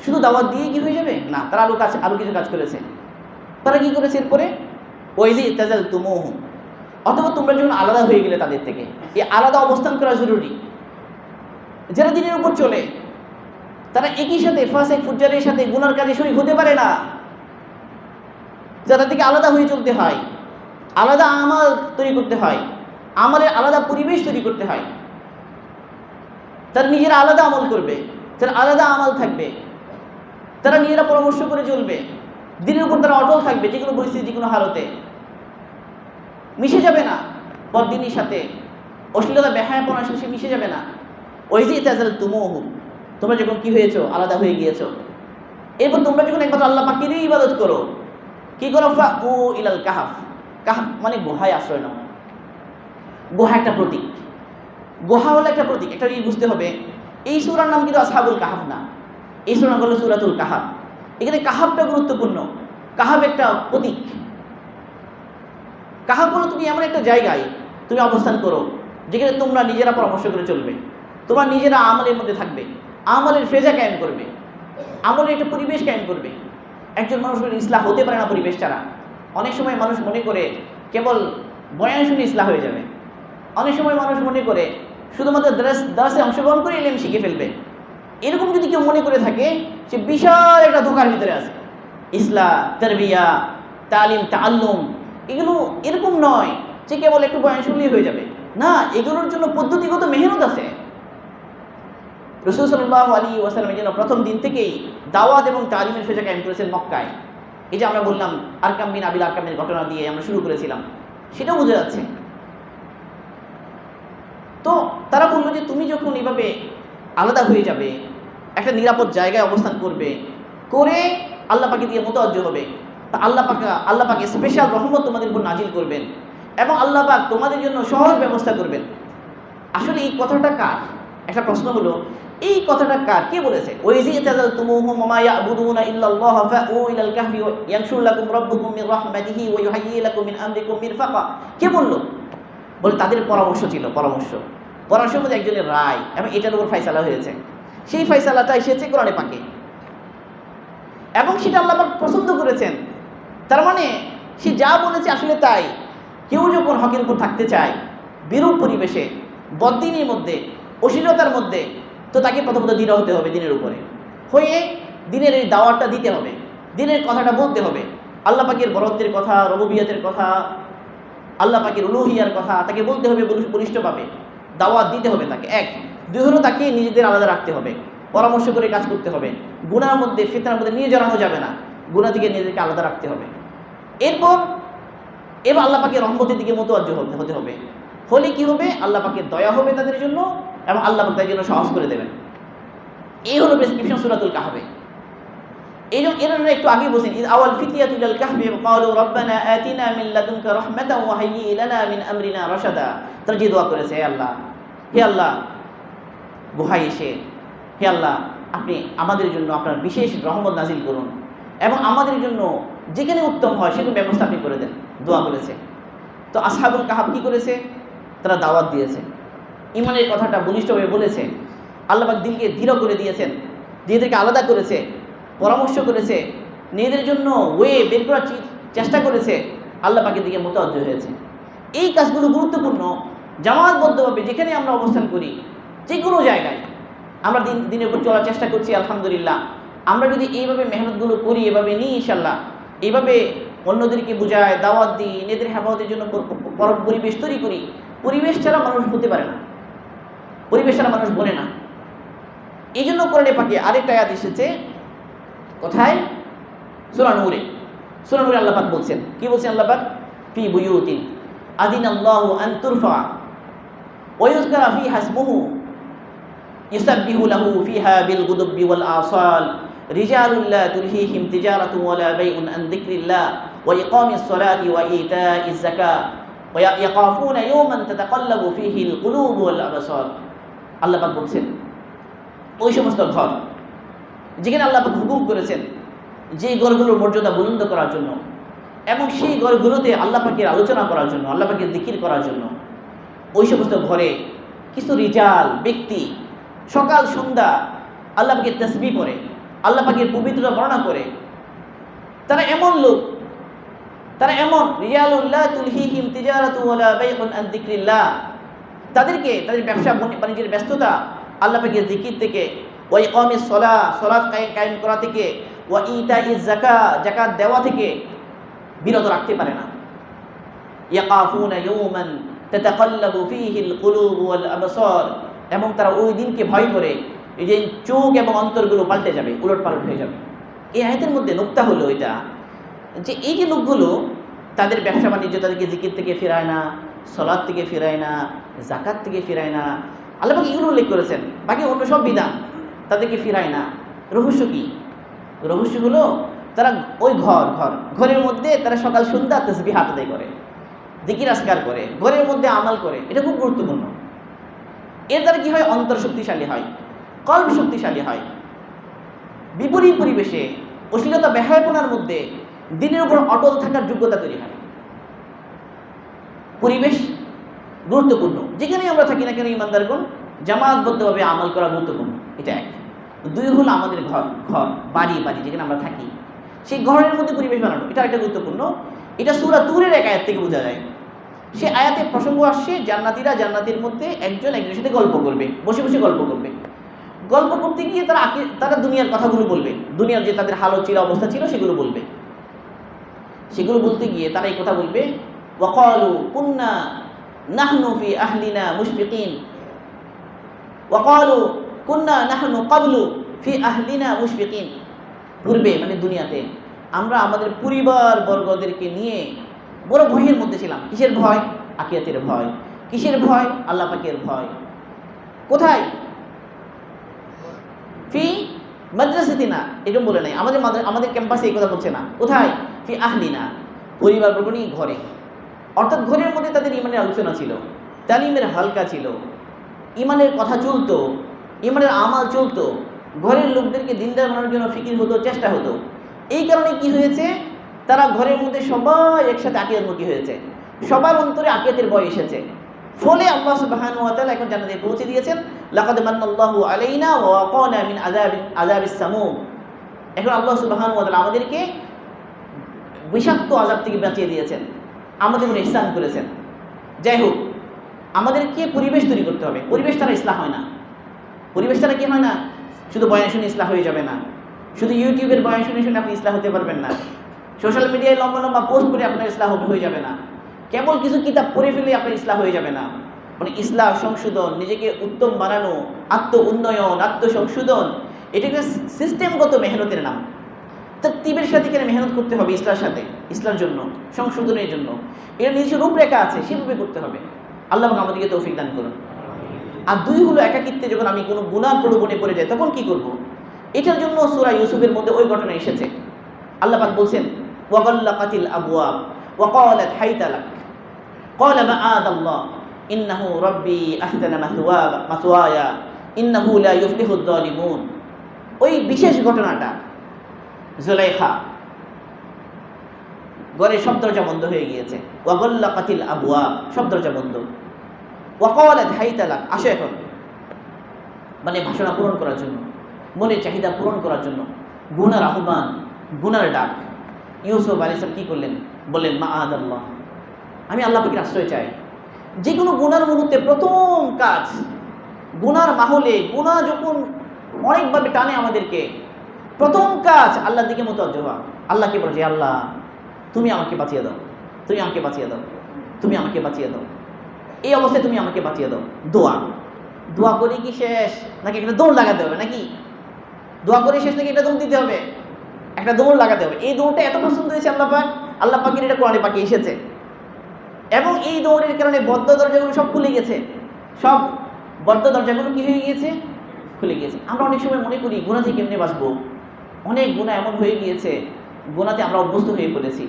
শুধু দাওয়াত দিয়ে কি হয়ে যাবে? না, তারা আরো কিছু কাজ করেছে। তারা কি করেছে এরপরে? ওয়াইজি ইতাযালতুমুহুম, অথবা তোমরা যখন আলাদা হয়ে গেলে তাদের থেকে, এই আলাদা অবস্থান করা জরুরি। যারা দিনের উপর চলে তারা একই সাথে ফাসিক ফুজ্জারের সাথে গুনার কাজে শরীক হতে পারে না। যারা থেকে আলাদা হয়ে চলতে হয়, আলাদা আমাল তৈরি করতে হয়, আমলের আলাদা পরিবেশ তৈরি করতে হয়। তারা নিজেরা আলাদা আমল করবে, তারা আলাদা আমল থাকবে, তারা নিজেরা পরামর্শ করে চলবে, দিনের উপর তারা অটল থাকবে, যে কোনো পরিস্থিতি, যে কোনো হালতে মিশে যাবে না। বদদিনের সাথে, অশ্লীলতা বেহায়াপনার সাথে মিশে যাবে না। ওই যে ইতাযালতুমুহুম, তোমরা যখন কি হয়েছো? আলাদা হয়ে গিয়েছো। এরপর তোমরা যখন একবার আল্লাহ পাকেরই ইবাদত করো, কি করো? ফাউ ইলাল কাহাফ, কাহাফ মানে গুহায় আশ্রয় নাও। গুহা একটা প্রতীক, গুহা হলো একটা প্রতীক। একটা জিনিস বুঝতে হবে, এই সূরার নাম কিন্তু আসহাবুল কাহাফ না, এই সূরার নাম হলো সূরাতুল কাহাফ। এখানে কাহাফটা গুরুত্বপূর্ণ। কাহাফ একটা প্রতীক। কাহাফ হলো তুমি এমন একটা জায়গায় তুমি অবস্থান করো যেখানে তোমরা নিজেরা পরামর্শ করে চলবে, তোমরা নিজেরা আমলের মধ্যে থাকবে, আমলের ফেজা কায়েম করবে, আমলের একটা পরিবেশ কায়েম করবে। একজন মানুষের ইসলাহ হতে পারে না পরিবেশ ছাড়া। অনেক সময় মানুষ মনে করে কেবল বয়ান শুনে ইসলাহ হয়ে যাবে। অনেক সময় মানুষ মনে করে শুধুমাত্র দার্সে অংশগ্রহণ করে ইলম শিখে ফেলবে। এরকম যদি কেউ মনে করে থাকে, সে বিশাল একটা ধোঁকার ভিতরে আছে। ইসলাহ, তারবিয়া, তালিম, তাআল্লুম এগুলো এরকম নয় যে কেবল একটু বয়ান শুনলেই হয়ে যাবে। না, এগুলোর জন্য পদ্ধতিগত মেহনত আছে। রাসূল সাল্লাল্লাহু আলাইহি ওয়াসাল্লাম যেন প্রথম দিন থেকেই দাওয়াত এবং তালিমের ফেজা কায়েম করেছেন মক্কায়। এই যে আমরা বললাম আরকাম বিন আবিল আরকামের ঘটনা দিয়ে আমরা শুরু করেছিলাম, সেটাও বোঝা যাচ্ছে। তো তারা বললো যে তুমি যখন এভাবে আলাদা হয়ে যাবে, একটা নিরাপদ জায়গায় অবস্থান করবে, করে আল্লাহ পাকে দিয়ে মুতাওয়াজ্জ হবে, তা আল্লাহ পাকে স্পেশাল রহমত তোমাদের উপর নাজিল করবেন এবং আল্লাহ পাক তোমাদের জন্য সহজ ব্যবস্থা করবেন। আসলে এই কথাটা কার? একটা প্রশ্ন হলো, এই কথাটা কার? কে বলেছে? ওয়াইজি ইতাযালতুমুহুম ওয়া মা ইয়াবুদুনা ইল্লাল্লাহ ফাউ ইলাল কাহফি ইয়ানশুর লাকুম রাব্বুকুম মির রাহমাতিহি ওয়া ইউহাইয়্যি লাকুম মিন আমরিকুম মিরফাকা। কে বলল? বলে তাদের পরামর্শ ছিল। পরামর্শের মধ্যে একজনের রায় এবং এটার উপর ফয়সালা হয়েছে। সেই ফয়সালাটা এসেছে কোরআনে পাকে এবং সেটা আল্লাহ পাক পছন্দ করেছেন। তার মানে সে যা বলেছে আসলে তাই। কেউ যখন হকের উপর থাকতে চায়, বিরূপ পরিবেশে, বদ্দিনের মধ্যে, অশ্লীলতার মধ্যে, তো তাকে প্রথমত দৃঢ় হতে হবে দিনের উপরে, হয়ে দিনের এই দাওয়াতটা দিতে হবে, দিনের কথাটা বলতে হবে, আল্লাহ পাকের বরত্বের কথা, রুবুবিয়তের কথা, আল্লাহ পাকের উলুহিয়ার কথা তাকে বলতে হবে বলিষ্ঠভাবে, দাওয়াত দিতে হবে তাকে। এক, দুই হলো তাকে নিজেদের আলাদা রাখতে হবে, পরামর্শ করে কাজ করতে হবে। গুনার মধ্যে, ফিতনার মধ্যে নিয়ে জড়ানো যাবে না, গুনাহ থেকে নিজেদেরকে আলাদা রাখতে হবে। এরপর আল্লাহ পাকের রহমতের দিকে মুতাওয়াজ্জ হতে হবে। ফলে কি হবে? আল্লাহ পাকের দয়া হবে তাদের জন্য এবং আল্লাহ পাক তাদের জন্য সহজ করে দেবেন। এই হলো প্রেসক্রিপশন সূরাতুল কাহফে। এই জন্য একটু আগে বলছেন, ইয আওয়াল ফিতিয়াতু ইলাল কাহফি ক্বালু রাব্বানা আতিনা মিন লাদুনকা রাহমাতাও ওয়া হাইয়্যি লানা মিন আমরিনা রাশাদা। তারা যে দোয়া করেছে, হে আল্লাহ, গুহায় এসে, হে আল্লাহ, আপনি আমাদের জন্য আপনার বিশেষ রহমত নাজিল করুন এবং আমাদের জন্য যেখানে উত্তম হয় সেখানে ব্যবস্থা আপনি করে দেন, দোয়া করেছে। তো আসহাবুল কাহফ কি করেছে? তারা দাওয়াত দিয়েছে, ইমানের কথাটা বলিষ্ঠভাবে বলেছে, আল্লাহ পাক দিলকে দৃঢ় করে দিয়েছেন, নিজেদেরকে আলাদা করেছে, পরামর্শ করেছে, নিজেদের জন্য ওয়ে বের করার চেষ্টা করেছে, আল্লাহ পাকের দিকে মুতাওয়াজ্জ হয়েছে। এই কাজগুলো গুরুত্বপূর্ণ। জামাতবদ্ধভাবে যেখানে আমরা অবস্থান করি, যে কোনো জায়গায় আমরা দিনের উপর চলার চেষ্টা করছি, আলহামদুলিল্লাহ। আমরা যদি এইভাবে মেহনতগুলো করি, এভাবে নিই, ইনশাল্লাহ, এইভাবে অন্যদেরকে বুঝায়, দাওয়াত দিই, নিজেদের হেফাজতের জন্য পরিবেশ তৈরি করি। পরিবেশ ছাড়া মানুষ হতে পারে না, পরিবেশ ছাড়া মানুষ বলে না। এই জন্য কোরআনে পাকে আরেকটা আয়াত এসেছে, কোথায়? সূরা নূরে। সূরা নূরে আল্লাহ পাক বলছেন, কি বলছেন আল্লাহ পাক? ফি বুয়ুতিন আযিনাল্লাহু আন তুরফা ওয়া ইউযকারা ফিহা ইসমুহু ইউসাব্বিহু লাহু ফিহা বিল গুদুবি ওয়াল আসাল রিজালুন লা তুলহিহিম তিজারাতুন ওয়ালা বাইউন আন যিকরিল্লাহ ওয়া ইকামিস সালাতি ওয়া ইতাইজ যাকাত ওয়া ইয়াখাফুনা ইয়াওমান তাতাকাল্লাবু ফিহিল কুলুবু ওয়াল আবসার। আল্লাহ পাক বলছেন ওই সমস্ত ঘর যেখানে আল্লাহ পাক হুকুম করেছেন যে ঘরগুলোর মর্যাদা বুলন্দ করার জন্য এবং সেই ঘরগুলোতে আল্লাহ পাকের আলোচনা করার জন্য, আল্লাহ পাকের জিকির করার জন্য, ওই সমস্ত ঘরে কিছু রিজাল ব্যক্তি সকাল সন্ধ্যা আল্লাহ পাকের তাসবিহ পড়ে, আল্লাহ পাকের পবিত্রতা বর্ণনা করে। তারা এমন লোক, তারা এমন রিয়ালুল্লাহ তুলহিহিম তিজারাতু ওয়ালা বাইউন আন যিকরিল্লাহ, তাদেরকে তাদের ব্যবসা বাণিজ্যের ব্যস্ততা আল্লাহ পাকের জিকির থেকে, ওয়া ইকামিস সালাহ সালাত কায়েম করা থেকে, ওয়া ইতাইজ যাকাত যাকাত দেওয়া থেকে বিরত রাখতে পারে না। ইয়াকাফুনা ইয়াওমান তাতাকাল্লাবু ফীহিল কুলুব ওয়াল আবসার, এবং তারা ওই দিনকে ভয় করে এই যে চোখ এবং অন্তরগুলো পাল্টে যাবে, উলটপালট হয়ে যাবে। এই আয়াতের মধ্যে নুকতা হলো এটা যে এই যে লোকগুলো তাদের ব্যবসা বাণিজ্য তাদেরকে জিকির থেকে ফেরায় না, সালাত থেকে ফেরায় না, যাকাত থেকে ফেরায় না, আল্লাহ পাক এগুলো উল্লেখ করেছেন, বাকি অন্য সব বিধান তাদেরকে ফেরায় না। রহস্য কি? রহস্য হলো তারা ওই ঘরের মধ্যে তারা সকাল সন্ধ্যা তাসবিহ আদায় করে, জিকির আজকার করে, ঘরের মধ্যে আমল করে। এটা খুব গুরুত্বপূর্ণ। এর দ্বারা কি হয়? অন্তর শক্তিশালী হয়, কল্প শক্তিশালী হয়। বিপরীত পরিবেশে অশ্লীলতা বেহায়াপনার মধ্যে দিনের উপর অটল থাকার যোগ্যতা তৈরি হয়। পরিবেশ গুরুত্বপূর্ণ, যেখানে আমরা থাকি না কেন ইমানদারগণ জামাতবদ্ধভাবে আমল করা গুরুত্বপূর্ণ। এটা এক। দুই হলো আমাদের বাড়ি যেখানে আমরা থাকি, সেই ঘরের মধ্যে পরিবেশ বানানো, এটা একটা গুরুত্বপূর্ণ। এটা সূরা তুরের এক আয়াত থেকে বোঝা যায়। সে আয়াতে প্রসঙ্গ আসছে জান্নাতীরা জান্নাতের মধ্যে একজন একজনের সাথে গল্প করবে, বসে বসে গল্প করবে। গল্প করতে গিয়ে তারা দুনিয়ার কথাগুলো বলবে, দুনিয়ার যে তাদের হালত ছিল, অবস্থা ছিল, সেগুলো বলবে। সেগুলো বলতে গিয়ে তারা এই কথা বলবে, ওয়াকালু কুন্না নাহনু ফি আহলিনা মুশফিকিন, ওয়াকালু কুন্না নাহনু ক্বাবলু ফি আহলিনা মুশফিকিন। পূর্বে মানে দুনিয়াতে আমরা আমাদের পরিবার বর্গদেরকে নিয়ে বড় ভয়ের মধ্যে ছিলাম। কিসের ভয়? আখিরাতের ভয়। কিসের ভয়? আল্লাহ পাকের ভয়। কোথায়? ফি মাদ্রাসাতিনা, এরকম বলে নাই, আমাদের ক্যাম্পাসে এই কথা বলছে না। কোথায়? ফি আহলিনা, পরিবার বর্গ নিয়ে ঘরে। অর্থাৎ ঘরের মধ্যে তাদের ইমানের আলোচনা ছিল, তালিমের হালকা ছিল, ইমানের কথা চলতো, ইমানের আমাল চলতো, ঘরের লোকদেরকে দিনদার বানানোর জন্য ফিকির হতো, চেষ্টা হতো। এই কারণে কি হয়েছে? তারা ঘরের মধ্যে সবাই একসাথে আকীদামুখী হয়েছে, সবার অন্তরে আকীদাতের ভয় এসেছে। ফলে আল্লাহ সুবহানাহু ওয়া তাআলা এখন জান্নাতে পৌঁছে দিয়েছেন, লাকাদ মান্নাল্লাহু আলাইনা ওয়া ওয়াকানা মিন আযাবিস সামূম। এখন আল্লাহ সুবহানাহু ওয়া তাআলা আমাদেরকে বিষাক্ত আযাব থেকে বাঁচিয়ে দিয়েছেন, আমাদের উপর ইহসান করেছেন। যাই হোক, আমাদেরকে পরিবেশ তৈরি করতে হবে। পরিবেশ দ্বারা ইসলাহ হয় না। পরিবেশ দ্বারা কি হয় না? শুধু বয়ান শুনে ইসলাহ হয়ে যাবে না, শুধু ইউটিউবের বয়ান শুনে আপনি ইসলাহ হতে পারবেন না, সোশ্যাল মিডিয়ায় লম্বা লম্বা পোস্ট করে আপনার ইসলাহ হয়ে যাবে না, কেবল কিছু কিতাব পড়ে ফেলে আপনার ইসলাহ হয়ে যাবে না। মানে ইসলাহ সংশোধন, নিজেকে উত্তম বানানো, আত্ম উন্নয়ন, আত্মসংশোধন, এটাকে সিস্টেমগত মেহনতের নাম। তরতিবের সাথে এখানে মেহনত করতে হবে ইসলামের সাথে, ইসলামের জন্য, সংশোধনের জন্য। এর নিজস্ব রূপরেখা আছে, সেভাবে করতে হবে। আল্লাহ আমাদেরকে তৌফিক দান করুন। আর দুই হলো একাকিত্বে যখন আমি কোনো গুনাহ প্রলোভনে পড়ে যাই তখন কি করব? এটার জন্য সূরা ইউসুফের মধ্যে ওই ঘটনা এসেছে। আল্লাহ পাক বলছেন, ওয়াগাল্লাকাতিল আবওয়াব ওয়াকালাত হাইতা লাক ক্বালা মাআদাল্লাহ ইন্নাহু রাব্বি আহসানা মাসওয়ায়া ইন্নাহু লা ইউফলিহুয যালিমুন। ওই বিশেষ ঘটনাটা, জুলাইখা ঘরের সব দরজা বন্ধ হয়ে গিয়েছে, ওয়াগাল্লাকাতিল আবওয়াব, সব দরজা বন্ধ, ওয়াকালাত হাইতা লাক, আসো এখন, মানে বাসনা পূরণ করার জন্য, মনের চাহিদা পূরণ করার জন্য, গুনার আহ্বান, গুনার ডাক। ইউসুফ আলাইহিস সালাম কি করলেন? বললেন মাআদাল্লাহ, আমি আল্লাহ পাকের আশ্রয় চাই। যে কোনো গুনার মুহূর্তে প্রথম কাজ, গুনার মাহলে, গুনাহ যখন অনেকভাবে টানে আমাদেরকে, প্রথম কাজ আল্লাহর দিকে মুতাওয়াজ্জহ হওয়া। আল্লাহকে বলে যে আল্লাহ তুমি আমাকে বাঁচিয়ে দাও, তুমি আমাকে বাঁচিয়ে দাও, তুমি আমাকে বাঁচিয়ে দাও, এই অবস্থায় তুমি আমাকে বাঁচিয়ে দাও। দোয়া, দোয়া করে কি শেষ নাকি একটা দৌড় লাগাতে হবে? নাকি দোয়া করে শেষ নাকি একটা দৌড় দিতে হবে? একটা দৌড় লাগাতে হবে। এই দৌড়টা এত পছন্দ হয়েছে আল্লাহ পাকের, এটা কোরআনে পাকে এসেছে। এবং এই দৌড়ের কারণে বদ্ধ দরজাগুলো সব খুলে গেছে, সব বদ্ধ দরজাগুলো কি হয়ে গিয়েছে? খুলে গিয়েছে। আমরা অনেক সময় মনে করি গুনাহ থেকে কেমনে বাঁচবো, অনেক গুনাহ এমন হয়ে গিয়েছে, গুনাহতে আমরা অভ্যস্ত হয়ে পড়েছি,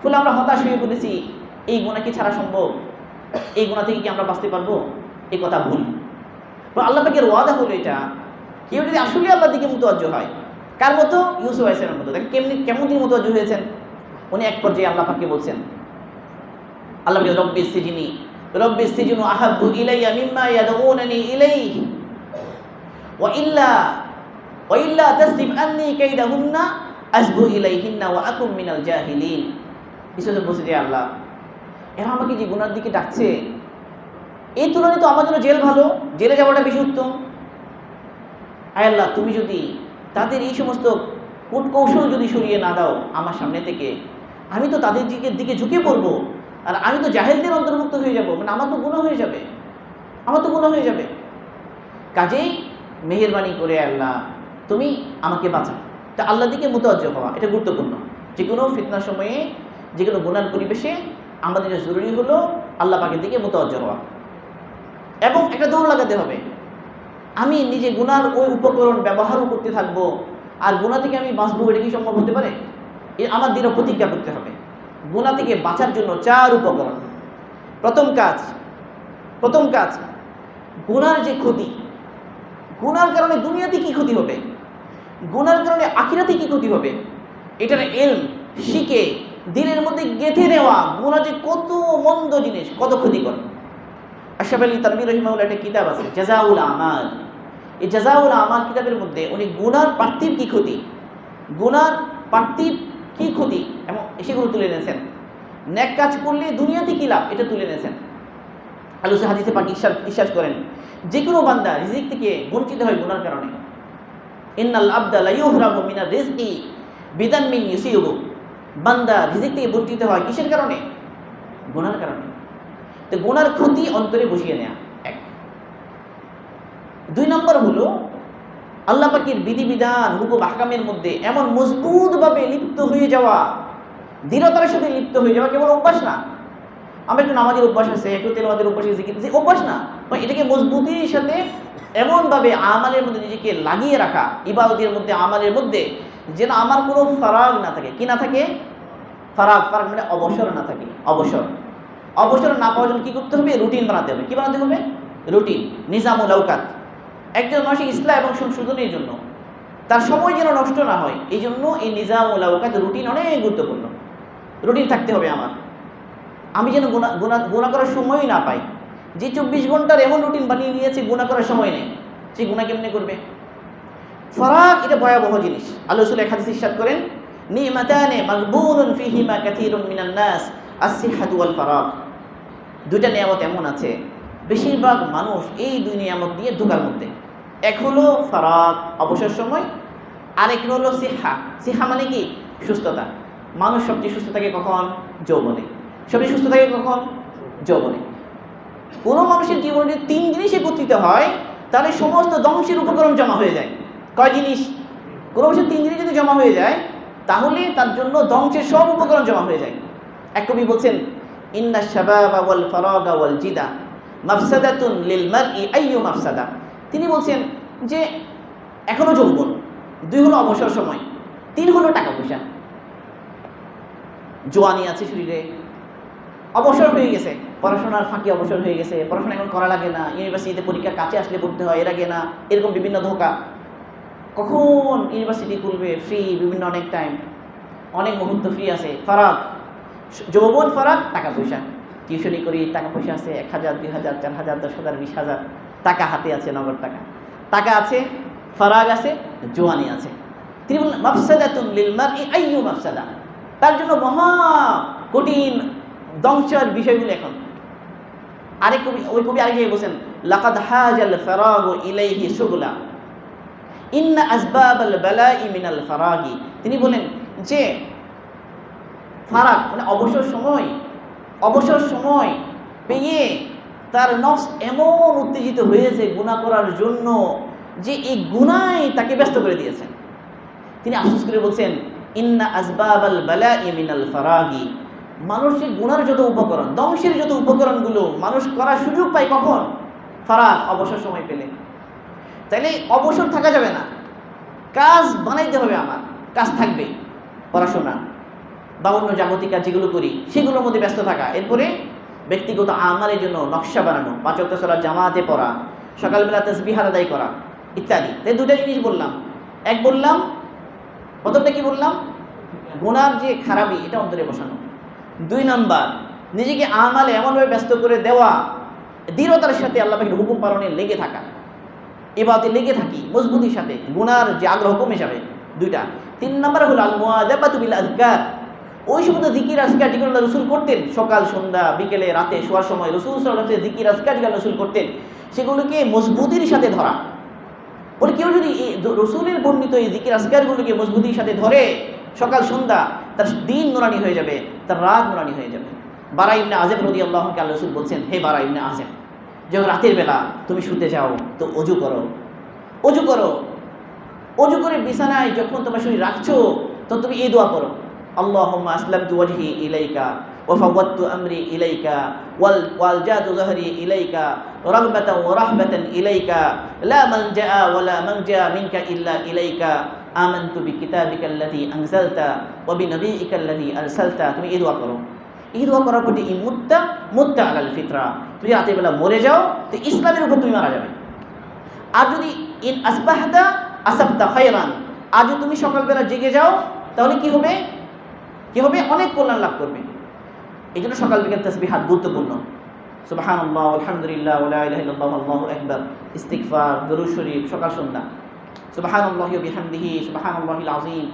ফলে আমরা হতাশ হয়ে পড়েছি। এই গুনাহ কি ছাড়া সম্ভব? এই গুনাহ থেকে কি আমরা বাঁচতে পারবো? এই কথা ভুল। আল্লাহ পাকের ওয়াদা হলো এটা, কেউ যদি আসলে আল্লাহর দিকে মুতাওয়াজ্জহ হয়, কার মতো? ইউসুফ আলাইহিস সালামের মতো। দেখেন কেমন তিনি মুতাওয়াজ্জহ হয়েছেন। উনি এক পর্যায়ে আল্লাহ পাককে বলছেন, আল্লাহ পাক রব্বি সিজনু আহাব্বু ইলাইয়া মিম্মা ইয়াদউনানি ইলাইহি ওয়া ইল্লা তাসরিফ আন্নী কাইদাহুন্না আসবু ইলাইহিন্না ওয়া আকুম মিনাল জাহিলিন। ইউসুফ বলছে, যে আল্লাহ, এরা আমাকে যে গুনার দিকে ডাকছে, এই তুলনায় তো আমার জন্য জেল ভালো, জেলে যাওয়াটা বেশি উত্তম। আয় আল্লাহ, তুমি যদি তাদের এই সমস্ত কূটকৌশল যদি সরিয়ে না দাও আমার সামনে থেকে, আমি তো তাদের দিকে ঝুঁকে পড়বো, আর আমি তো জাহেলদের অন্তর্ভুক্ত হয়ে যাব, মানে আমার তো গুনাহ হয়ে যাবে। কাজেই মেহেরবানি করে আল্লাহ তুমি আমাকে বাঁচাও। তা আল্লাহর দিকে মুতাওয়াজ্জহ হওয়া এটা গুরুত্বপূর্ণ। যে কোনো ফিতনার সময়ে, যে কোনো গুনার পরিবেশে আমাদের জরুরি হলো আল্লাহ পাকের দিকে মুতাওয়াজ্জহ হওয়া, এবং একটা দৌড় লাগাতে হবে। আমি নিজে গুনার ওই উপকরণ ব্যবহারও করতে থাকবো, আর গুনাহ থেকে আমি বাঁচবো, এটা কি সম্ভব হতে পারে? আমার দৃঢ় প্রতিজ্ঞা করতে হবে। গুনাহ থেকে বাঁচার জন্য 4 উপকরণ। প্রথম কাজ গুনার যে ক্ষতি, গুনার কারণে দুনিয়াতে কি ক্ষতি হবে, গুনার কারণে আখিরাতে কি ক্ষতি হবে, এটার ইলম শিখে দিলের মধ্যে গেঁথে নেওয়া। গুনাহ যে কত মন্দ জিনিস, কত ক্ষতিকর। আশরাফ আলী তানভীর রাহিমাহুল্লাহ একটা কিতাব আছে জাযাউল আমাল। এই জাযাউল আমাল কিতাবের মধ্যে উনি গুনার পার্থিব কি ক্ষতি এবং সেগুলো তুলে এনেছেন। নেক কাজ করলে দুনিয়াতে কি লাভ, এটা তুলে এনেছেন। আল্লাহ হাদিসে পাক ইরশাদ করেন, যে কোনো বান্দা রিজিক থেকে বঞ্চিত হয় গুনার কারণে। ইন্নাল আবদা লা ইউহরামু মিনার রিজকি বিদাম্মিন ইউসিবু। বান্দা রিজিক থেকে বঞ্চিত হয় কিসের কারণে? গুনার কারণে। তো গুনার ক্ষতি অন্তরে বসিয়ে নেয়া এক। 2 নম্বর হলো আল্লাহ পাকের বিধিবিধান হুকুম আহকামের মধ্যে এমন মজবুতভাবে লিপ্ত হয়ে যাওয়া, দৃঢ়তার সাথে লিপ্ত হয়ে যাওয়া। কেবল অভ্যাস না, আমরা একটু নামাজের অভ্যাস আছে, একটু তেলাওয়াতের অভ্যাস আছে, জিকির অভ্যাস না, এটাকে মজবুতির সাথে এমনভাবে আমালের মধ্যে নিজেকে লাগিয়ে রাখা, ইবাদতের মধ্যে, আমালের মধ্যে, যেন আমার কোনো ফারাগ না থাকে। কি না থাকে? ফারাগ মানে অবসর না থাকে। অবসর না পাওয়ার জন্য কী করতে হবে? রুটিন বানাতে হবে। কী বানাতে হবে? রুটিন, নিজামুল আওকাত। একজন মানুষের ইসলাহ এবং সংশোধনের জন্য তার সময় যেন নষ্ট না হয়, এই জন্য এই নিজামুল আওকাত, রুটিন অনেক গুরুত্বপূর্ণ। রুটিন থাকতে হবে আমার। আমি যেন গুনাহ করার সময়ই না পাই। যে 24 ঘন্টার এমন রুটিন বানিয়ে নিয়েছে, গুনাহ করার সময় নেই, সে গুনাহ কেমনে করবে? ফারাগ এটা ভয়াবহ জিনিস। আল্লাহ রাসূল এক হাদিসে ইরশাদ করেন, নি'মাতানে মাগবুনুন ফীহিমা কাসীরুন মিনান নাস আস-সিহহাতু ওয়াল ফারাগ। 2টা নিয়ামত এমন আছে, বেশিরভাগ মানুষ এই 2 নিয়ামত দিয়ে ধোঁকার মধ্যে। এক হলো ফারাগ, অবসর সময়, আর এক হলো সিহা মানে কি? সুস্থতা। মানুষ সবচেয়ে সুস্থ থাকে কখন? যৌবনে। সবচেয়ে সুস্থ থাকে কখন? যৌবনে। কোনো মানুষের জীবনে 3 জিনিস একত্রিত হয়, তাহলে সমস্ত ধ্বংসের উপকরণ জমা হয়ে যায়। কয় জিনিস? কোনো মানুষের 3 জিনিস যদি জমা হয়ে যায়, তাহলে তার জন্য ধ্বংসের সব উপকরণ জমা হয়ে যায়। এক কবি বলছেন, ইন্নাশ শাবাবা ওয়াল ফারাগা ওয়াল জিদা মাফসাদাতুন লিল মারই আইয়ু মাফসাদা। তিনি বলছেন যে এখনো যৌবন, 2 হলো অবসর সময়, 3 হলো টাকা পয়সা। জোয়ানি আছে শরীরে, অবসর হয়ে গেছে, পড়াশোনার ফাঁকি অবসর হয়ে গেছে, পড়াশোনা এখন করা লাগে না, ইউনিভার্সিটিতে পরীক্ষা কাছে আসলে পড়তে হয়, এর আগে না, এরকম বিভিন্ন ধোঁকা। কখন ইউনিভার্সিটি খুলবে, ফ্রি, বিভিন্ন অনেক টাইম, অনেক মুহূর্ত ফ্রি আছে। ফারাগ, যৌবন, ফারাগ, টাকা পয়সা। টিউশনি করি, টাকা পয়সা আছে, 1000, 2000, 4000, 10,000, 20,000 টাকা হাতে আছে, নগদ টাকা আছে, ফারাগ আছে, জোয়ানি আছে। তিনি বললেন মাফসাদাতুন লিল মারই আইয়ু মাফসাদা। তার জন্য মহা কঠিন ধ্বংসের বিষয়গুলো এখন। ওই কবি আরেক জায়গায় বলছেন, লাকাদ হাজাল ফারাগু ইলাইহি শুগলা ইন্না আসবাবাল বালাই মিনাল ফারাগি। তিনি বলেন যে ফারাগ মানে অবসর সময় পেয়ে তার নফস এমন উত্তেজিত হয়েছে গুনাহ করার জন্য যে এই গুনাহই তাকে ব্যস্ত করে দিয়েছে। তিনি আফসোস করে বলছেন, ইন্না আসবাবাল বালাই মিনাল ফারাগি। মানুষের গুনার যত উপকরণ, ধ্বংসের যত উপকরণগুলো মানুষ করার সুযোগ পায় কখন? ফারাগ, অবসর সময় পেলে। তাইলে অবসর থাকা যাবে না, কাজ বানাইতে হবে। আমার কাজ থাকবে, পড়াশোনা বা অন্য জাগতিক কাজ যেগুলো করি সেগুলোর মধ্যে ব্যস্ত থাকা। এরপরে ব্যক্তিগত আমালের জন্য নকশা বানানো, 5 ওয়াক্ত সালাত জামাতে পড়া, সকালবেলা তাসবিহাত আদায় করা ইত্যাদি। তাই দুটা জিনিস বললাম। এক বললাম, প্রথমটা কি বললাম, গুনার যে খারাপি এটা অন্তরে বসানো। 2 নাম্বার, নিজেকে আমালে এমনভাবে ব্যস্ত করে দেওয়া, দৃঢ়তার সাথে আল্লাহ পাকের হুকুম পালনে লেগে থাকা, ইবাদতে লেগে থাকি মজবুতির সাথে, গুনার যে আগ্রহ কমে যাবে। 2টা। 3 নাম্বার হলো আল মুআযাবাতু বিল আযকার, ওই সমস্ত জিকির আজকার যেগুলো রাসূল করতেন সকাল সন্ধ্যা বিকেলে রাতে শোয়ার সময় রাসূল সাল্লাল্লাহু আলাইহি ওয়াসাল্লাম জিকির আজকার যেগুলো রাসূল করতেন সেগুলোকে মজবুতির সাথে ধরা। বলে কেউ যদি রসুলের বর্ণিত এই জিকির আজকারগুলোকে মজবুতির সাথে ধরে সকাল সন্ধ্যা, তার দিন নুরানি হয়ে যাবে, তার রাত নুরানি হয়ে যাবে। বারা ইবনে আযেব রাদিয়াল্লাহু আনহু আল্লাহ রাসূল বলছেন, হে বারা ইবনে আযেব, যখন রাতের বেলা তুমি শুতে যাও তো অজু করো, অজু করো, অজু করে বিছানায় যখন তোমার শরীর রাখছো তো তুমি এই দোয়া করো, আল্লাহুম্মা আসলামতু ওয়াজহি ইলাইকা ওয়া ফাওয়াদতু আমরি ইলাইকা ওয়ালজাতু যাহরি ইলাইকা রাগবাতান ওয়া রাহবাতান ইলাইকা লা মালজা ওয়া লা মানজা মিনকা ইল্লা ইলাইকা আমানতু বিকিতাবিকাল্লাযী আনজালতা ওয়া বিনাবিয়িকাল্লাযী আরসালতা। তুমি এই দোয়া করো। এই দোয়া করার পর এই মুত্তা আলাল ফিতরা, তুমি রাতের বেলা মরে যাও তো ইসলামের উপর তুমি মারা যাবে। আর যদি ইন আসবাহতা আসাবতা খায়রান, আজ তুমি সকালবেলা জেগে যাও তাহলে কি হবে? কি হবে? অনেক কল্যাণ লাভ করবে। এই জন্য সকাল বিকেল তাসবিহাত গুরুত্বপূর্ণ। সুবহানাল্লাহ, আলহামদুলিল্লাহ, ওয়া লা ইলাহা ইল্লাল্লাহ, আল্লাহু আকবার, ইস্তিগফার, দরুদ শরীফ সকাল সন্ধ্যা, সুবহানাল্লাহি ওয়া বিহামদিহি, সুবহানাল্লাহিল আযীম,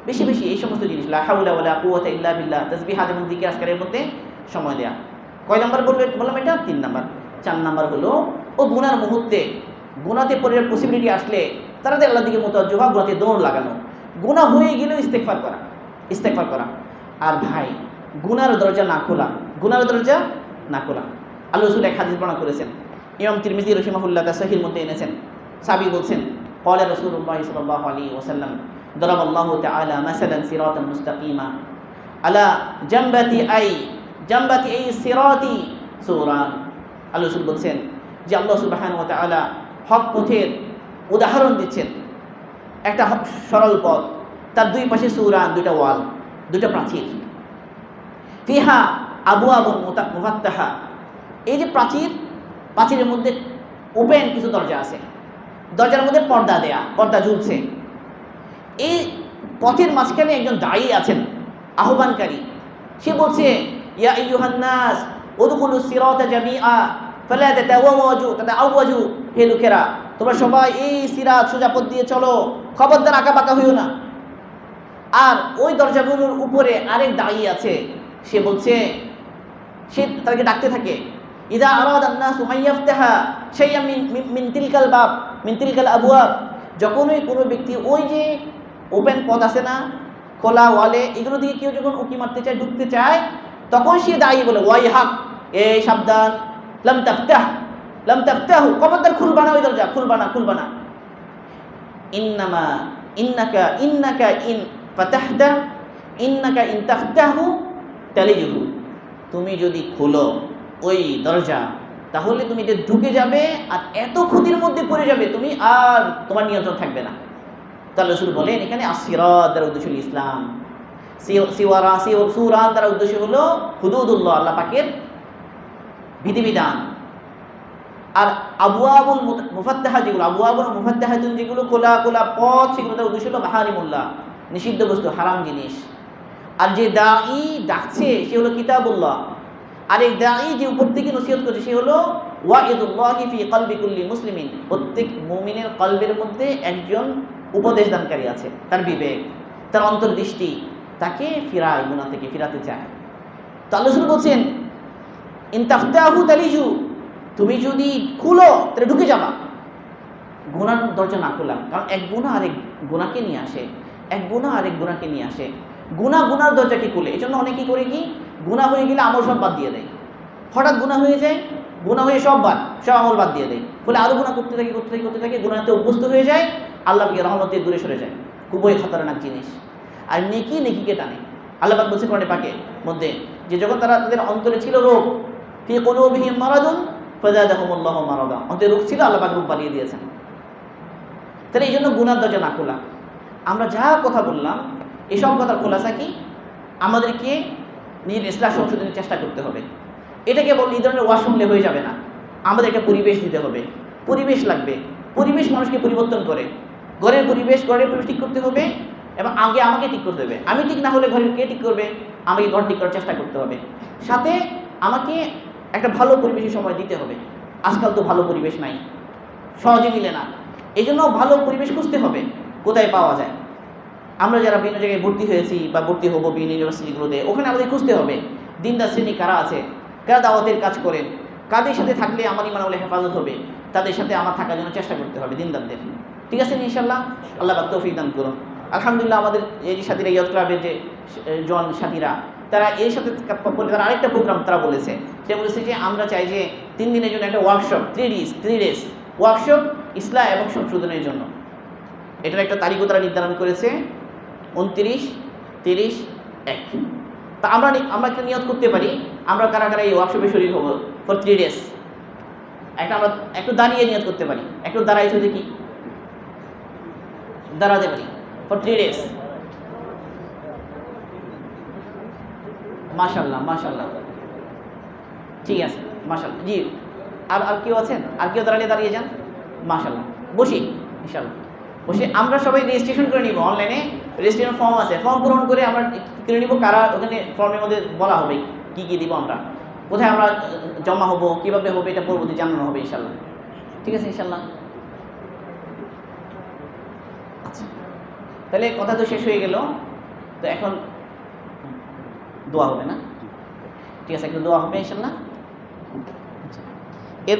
বেশি বেশি এই সমস্ত জিনিস, লা হাওলা ওয়া লা কুওয়াতা ইল্লা বিল্লাহ, তাসবিহাত এবং জিকির আজকারের মধ্যে সময় দেয়া। কয় নাম্বার বললাম এটা? 3 নাম্বার। 4 নাম্বার হলো ও গুনার মুহূর্তে, গুনাতে পড়ার পসিবিলিটি আসলে তাড়াতাড়ি আল্লাহর দিকে মুতাওয়াজ্জিহ হওয়া, গুনাতে দৌড় লাগানো, গুনাহ হয়ে গেলেও ইস্তেগফার করা, ইস্তেগফার করা। আর ভাই, গুনার দরজা না খোলা, গুনার দরজা না খোলা। আল্লাহ রাসূল এক হাদিস বর্ণনা করেছেন, ইমাম তিরমিজি রাহিমাহুল্লাহ তার সহিহর মধ্যে এনেছেন। সাহাবী বলছেন, ক্বালা রাসূলুল্লাহ সাল্লাল্লাহু আলাইহি ওয়াসাল্লাম, দারাবাল্লাহু তাআলা মাসালান সিরাতান মুস্তাকিমা আলা জামবাতি এই সিরাতি সূরান। আল্লাহ রাসূল বলছেন যে আল্লাহ সুবহানাহু ওয়া তাআলা হক পথের উদাহরণ দিচ্ছেন, একটা সরল পথ, তার 2 পাশে সূরান, 2টা ওয়াল, 2টা প্রাচীর, ফিহা আবওয়াবুন মুফাত্তাহা, এই যে প্রাচীরের মধ্যে ওপেন কিছু দরজা আছে, দরজার মধ্যে পর্দা দেয়া, পর্দা ঝুলছে। এই পথের মাঝখানে একজন দায়ী আছেন, আহ্বানকারী। সে বলছে, ইয়া আইয়ুহান নাস উদখুলুস সিরাতা জামিআ ফালা তাতাআওয়াজু, হে লোকেরা তোমরা সবাই এই সিরাত সোজা পথ দিয়ে চলো, খবরদার আঁকাবাঁকা হইও না। আর ওই দরজাগুলোর উপরে আরেক দায়ী আছে, সে বলছে, সে তাকে ডাকতে থাকে, ইযা আরাদান নাসু মাইয়াফতাহা শাইআন মিন তিলকাল বাব মিন তিলকাল আবওয়াব, যখনই কোনো ব্যক্তি ওই যে ওপেন পথ আছে না, খোলা ওয়ালে, এগুলো দিয়ে কেউ যখন উকি মারতে চায়, ঢুকতে চায়, তখন সে দায়ী বলে, ওয়াই হাক, এই সাবধান, লাম তাফতাহু, খবরদার খুলবা না ওই দরজা, খুলবা না। ইন্নাকা ইন ফাতাহতা ইন্নাকা ইন তাফতাহু তালিজহু, তুমি যদি খোলো ওই দরজা তাহলে তুমি যে ঢুকে যাবে আর এত ক্ষতির মধ্যে পড়ে যাবে তুমি, আর তোমার নিয়ন্ত্রণ থাকবে না। তাহলে রাসূল বলেন এখানে আসিরাত দ্বারা উদ্দেশ্য হল ইসলাম, সূরান দ্বারা উদ্দেশ্য হলো হুদুদুল্লাহ, আল্লাহ পাকের বিধিবিধান। আর আবওয়াবুল মুফাত্তাহা, যেগুলো আবওয়াবুল মুফাত্তাহাতুন, যেগুলো খোলা পথ, সেগুলো তার উদ্দেশ্য হলো মাহারিমুল্লাহ, নিষিদ্ধ বস্তু, হারাম জিনিস। আর যে দাঈ ডাকছে সে হলো কিতাবুল্লাহ, আর এই দাঈ যে উপর থেকে নসিহত করছে সে হলো ওয়াইদুল্লাহি ফি কলবি কুল্লি মুসলিমিন, প্রত্যেক মুমিনের কলবের মধ্যে একজন উপদেশ দানকারী আছে, তার বিবেক, তার অন্তর্দৃষ্টি তাকে ফিরায়, গুনাহ থেকে ফিরাতে চায়। তো আল্লাহ রাসূল বলছেন, ইন তাফতাহু তালিজু, তুমি যদি খুলো তাহলে ঢুকে যাবা। গুনার দরজা না খোলা, কারণ এক গুনাহ আরেক গুনাহকে নিয়ে আসে, এক গুনাহ আরেক গুনাহকে নিয়ে আসে। গুনার দরজাকে খুলে, এই জন্য অনেকেই করে কি, গুনাহ হয়ে গেলে আমল সব বাদ দিয়ে দেয়। হঠাৎ গুনাহ হয়ে যায়, গুনাহ হয়ে সব আমল বাদ দিয়ে দেয়, ফলে আরও গুনাহ করতে থাকে, গুনাহতে অভ্যস্ত হয়ে যায়, আল্লাহ পাকের রহমত থেকে দূরে সরে যায়। খুবই খতরনাক জিনিস। আর নেকিকে টানে। আল্লাহ পাক বলছেন কোরআনে পাকের মধ্যে যে যখন তাদের অন্তরে ছিল রোগ, ফি কুলুবিহিম মারাদুন ফাযাদাহুমুল্লাহু মারাদা, অন্তরে রোগ ছিল, আল্লাহ পাক রোগ বাড়িয়ে দিয়েছেন। তাহলে এই জন্য গুনার দরজা না খোলা। আমরা যা কথা বললাম এসব কথার খোলাসা কি, আমাদেরকে নিজের ইসলাহ সংশোধনের চেষ্টা করতে হবে। এটাকে বললে এই ধরনের ওয়াজ শুনলে হয়ে যাবে না, আমাদের একটা পরিবেশ দিতে হবে, পরিবেশ লাগবে। পরিবেশ মানুষকে পরিবর্তন করে। ঘরের পরিবেশ ঠিক করতে হবে এবং আগে আমাকে ঠিক করতে হবে। আমি ঠিক না হলে ঘরের কে ঠিক করবে? আমাকে ঘর ঠিক করার চেষ্টা করতে হবে। সাথে আমাকে একটা ভালো পরিবেশের সময় দিতে হবে। আজকাল তো ভালো পরিবেশ নাই, সহজে মিলে না। এই জন্য ভালো পরিবেশ খুঁজতে হবে কোথায় পাওয়া যায়। আমরা যারা বিভিন্ন জায়গায় ভর্তি হয়েছি বা ভর্তি হবো বিভিন্ন ইউনিভার্সিটিগুলোতে, ওখানে আমাদের খুঁজতে হবে দিনদার শ্রেণী কারা আছে, কারা দাওয়াতের কাজ করেন, কাদের সাথে থাকলে আমার ইমান আমলে হেফাজত হবে, তাদের সাথে আমার থাকার জন্য চেষ্টা করতে হবে দিনদারদের। ঠিক আছে ইনশাল্লাহ? আল্লাহ পাক তৌফিক দান করুন। আলহামদুলিল্লাহ আমাদের এই যে সাথীরা, ইয়ত ক্লাবের যে জন সাথীরা, তারা এর সাথে তারা আরেকটা প্রোগ্রাম তারা বলেছে। সে বলেছে যে আমরা চাই যে 3 দিনের জন্য একটা ওয়ার্কশপ, 3 days ওয়ার্কশপ ইসলাহ এবং সংশোধনের জন্য। এটার একটা তারিখও তারা নির্ধারণ করেছে, 29, 30, 1। তা আমরা একটা নিয়ত করতে পারি, আমরা কারা কারা এই ওয়ার্কশপে শরীর হব ফর 3 days। আমরা একটু দাঁড়িয়ে নিয়ত করতে পারি। একটু দাঁড়াইছো দেখি, দাঁড়াতে পারি ফর 3 days। মাশাআল্লাহ মাশাআল্লাহ, ঠিক আছে মাশাআল্লাহ। জি, আর কেউ আছেন? আর কেউ দাঁড়িয়ে যান। মাশাআল্লাহ, বসি ইনশাআল্লাহ। বসে আমরা সবাই রেজিস্ট্রেশন করে নিব। অনলাইনে রেজিস্ট্রেশন ফর্ম আছে, ফর্ম পূরণ করে আমরা করে নিব। কারা ওখানে ফর্মের মধ্যে বলা হবে কি কি দিব, আমরা কোথায় আমরা জমা হব, কীভাবে হবে, এটা পরবর্তী জানানো হবে ইনশাআল্লাহ। ঠিক আছে ইনশাআল্লাহ। আচ্ছা, তাহলে কথা তো শেষ হয়ে গেল। তো এখন দোয়া হবে না? ঠিক আছে, একটু দোয়া হবে ইনশাআল্লাহ।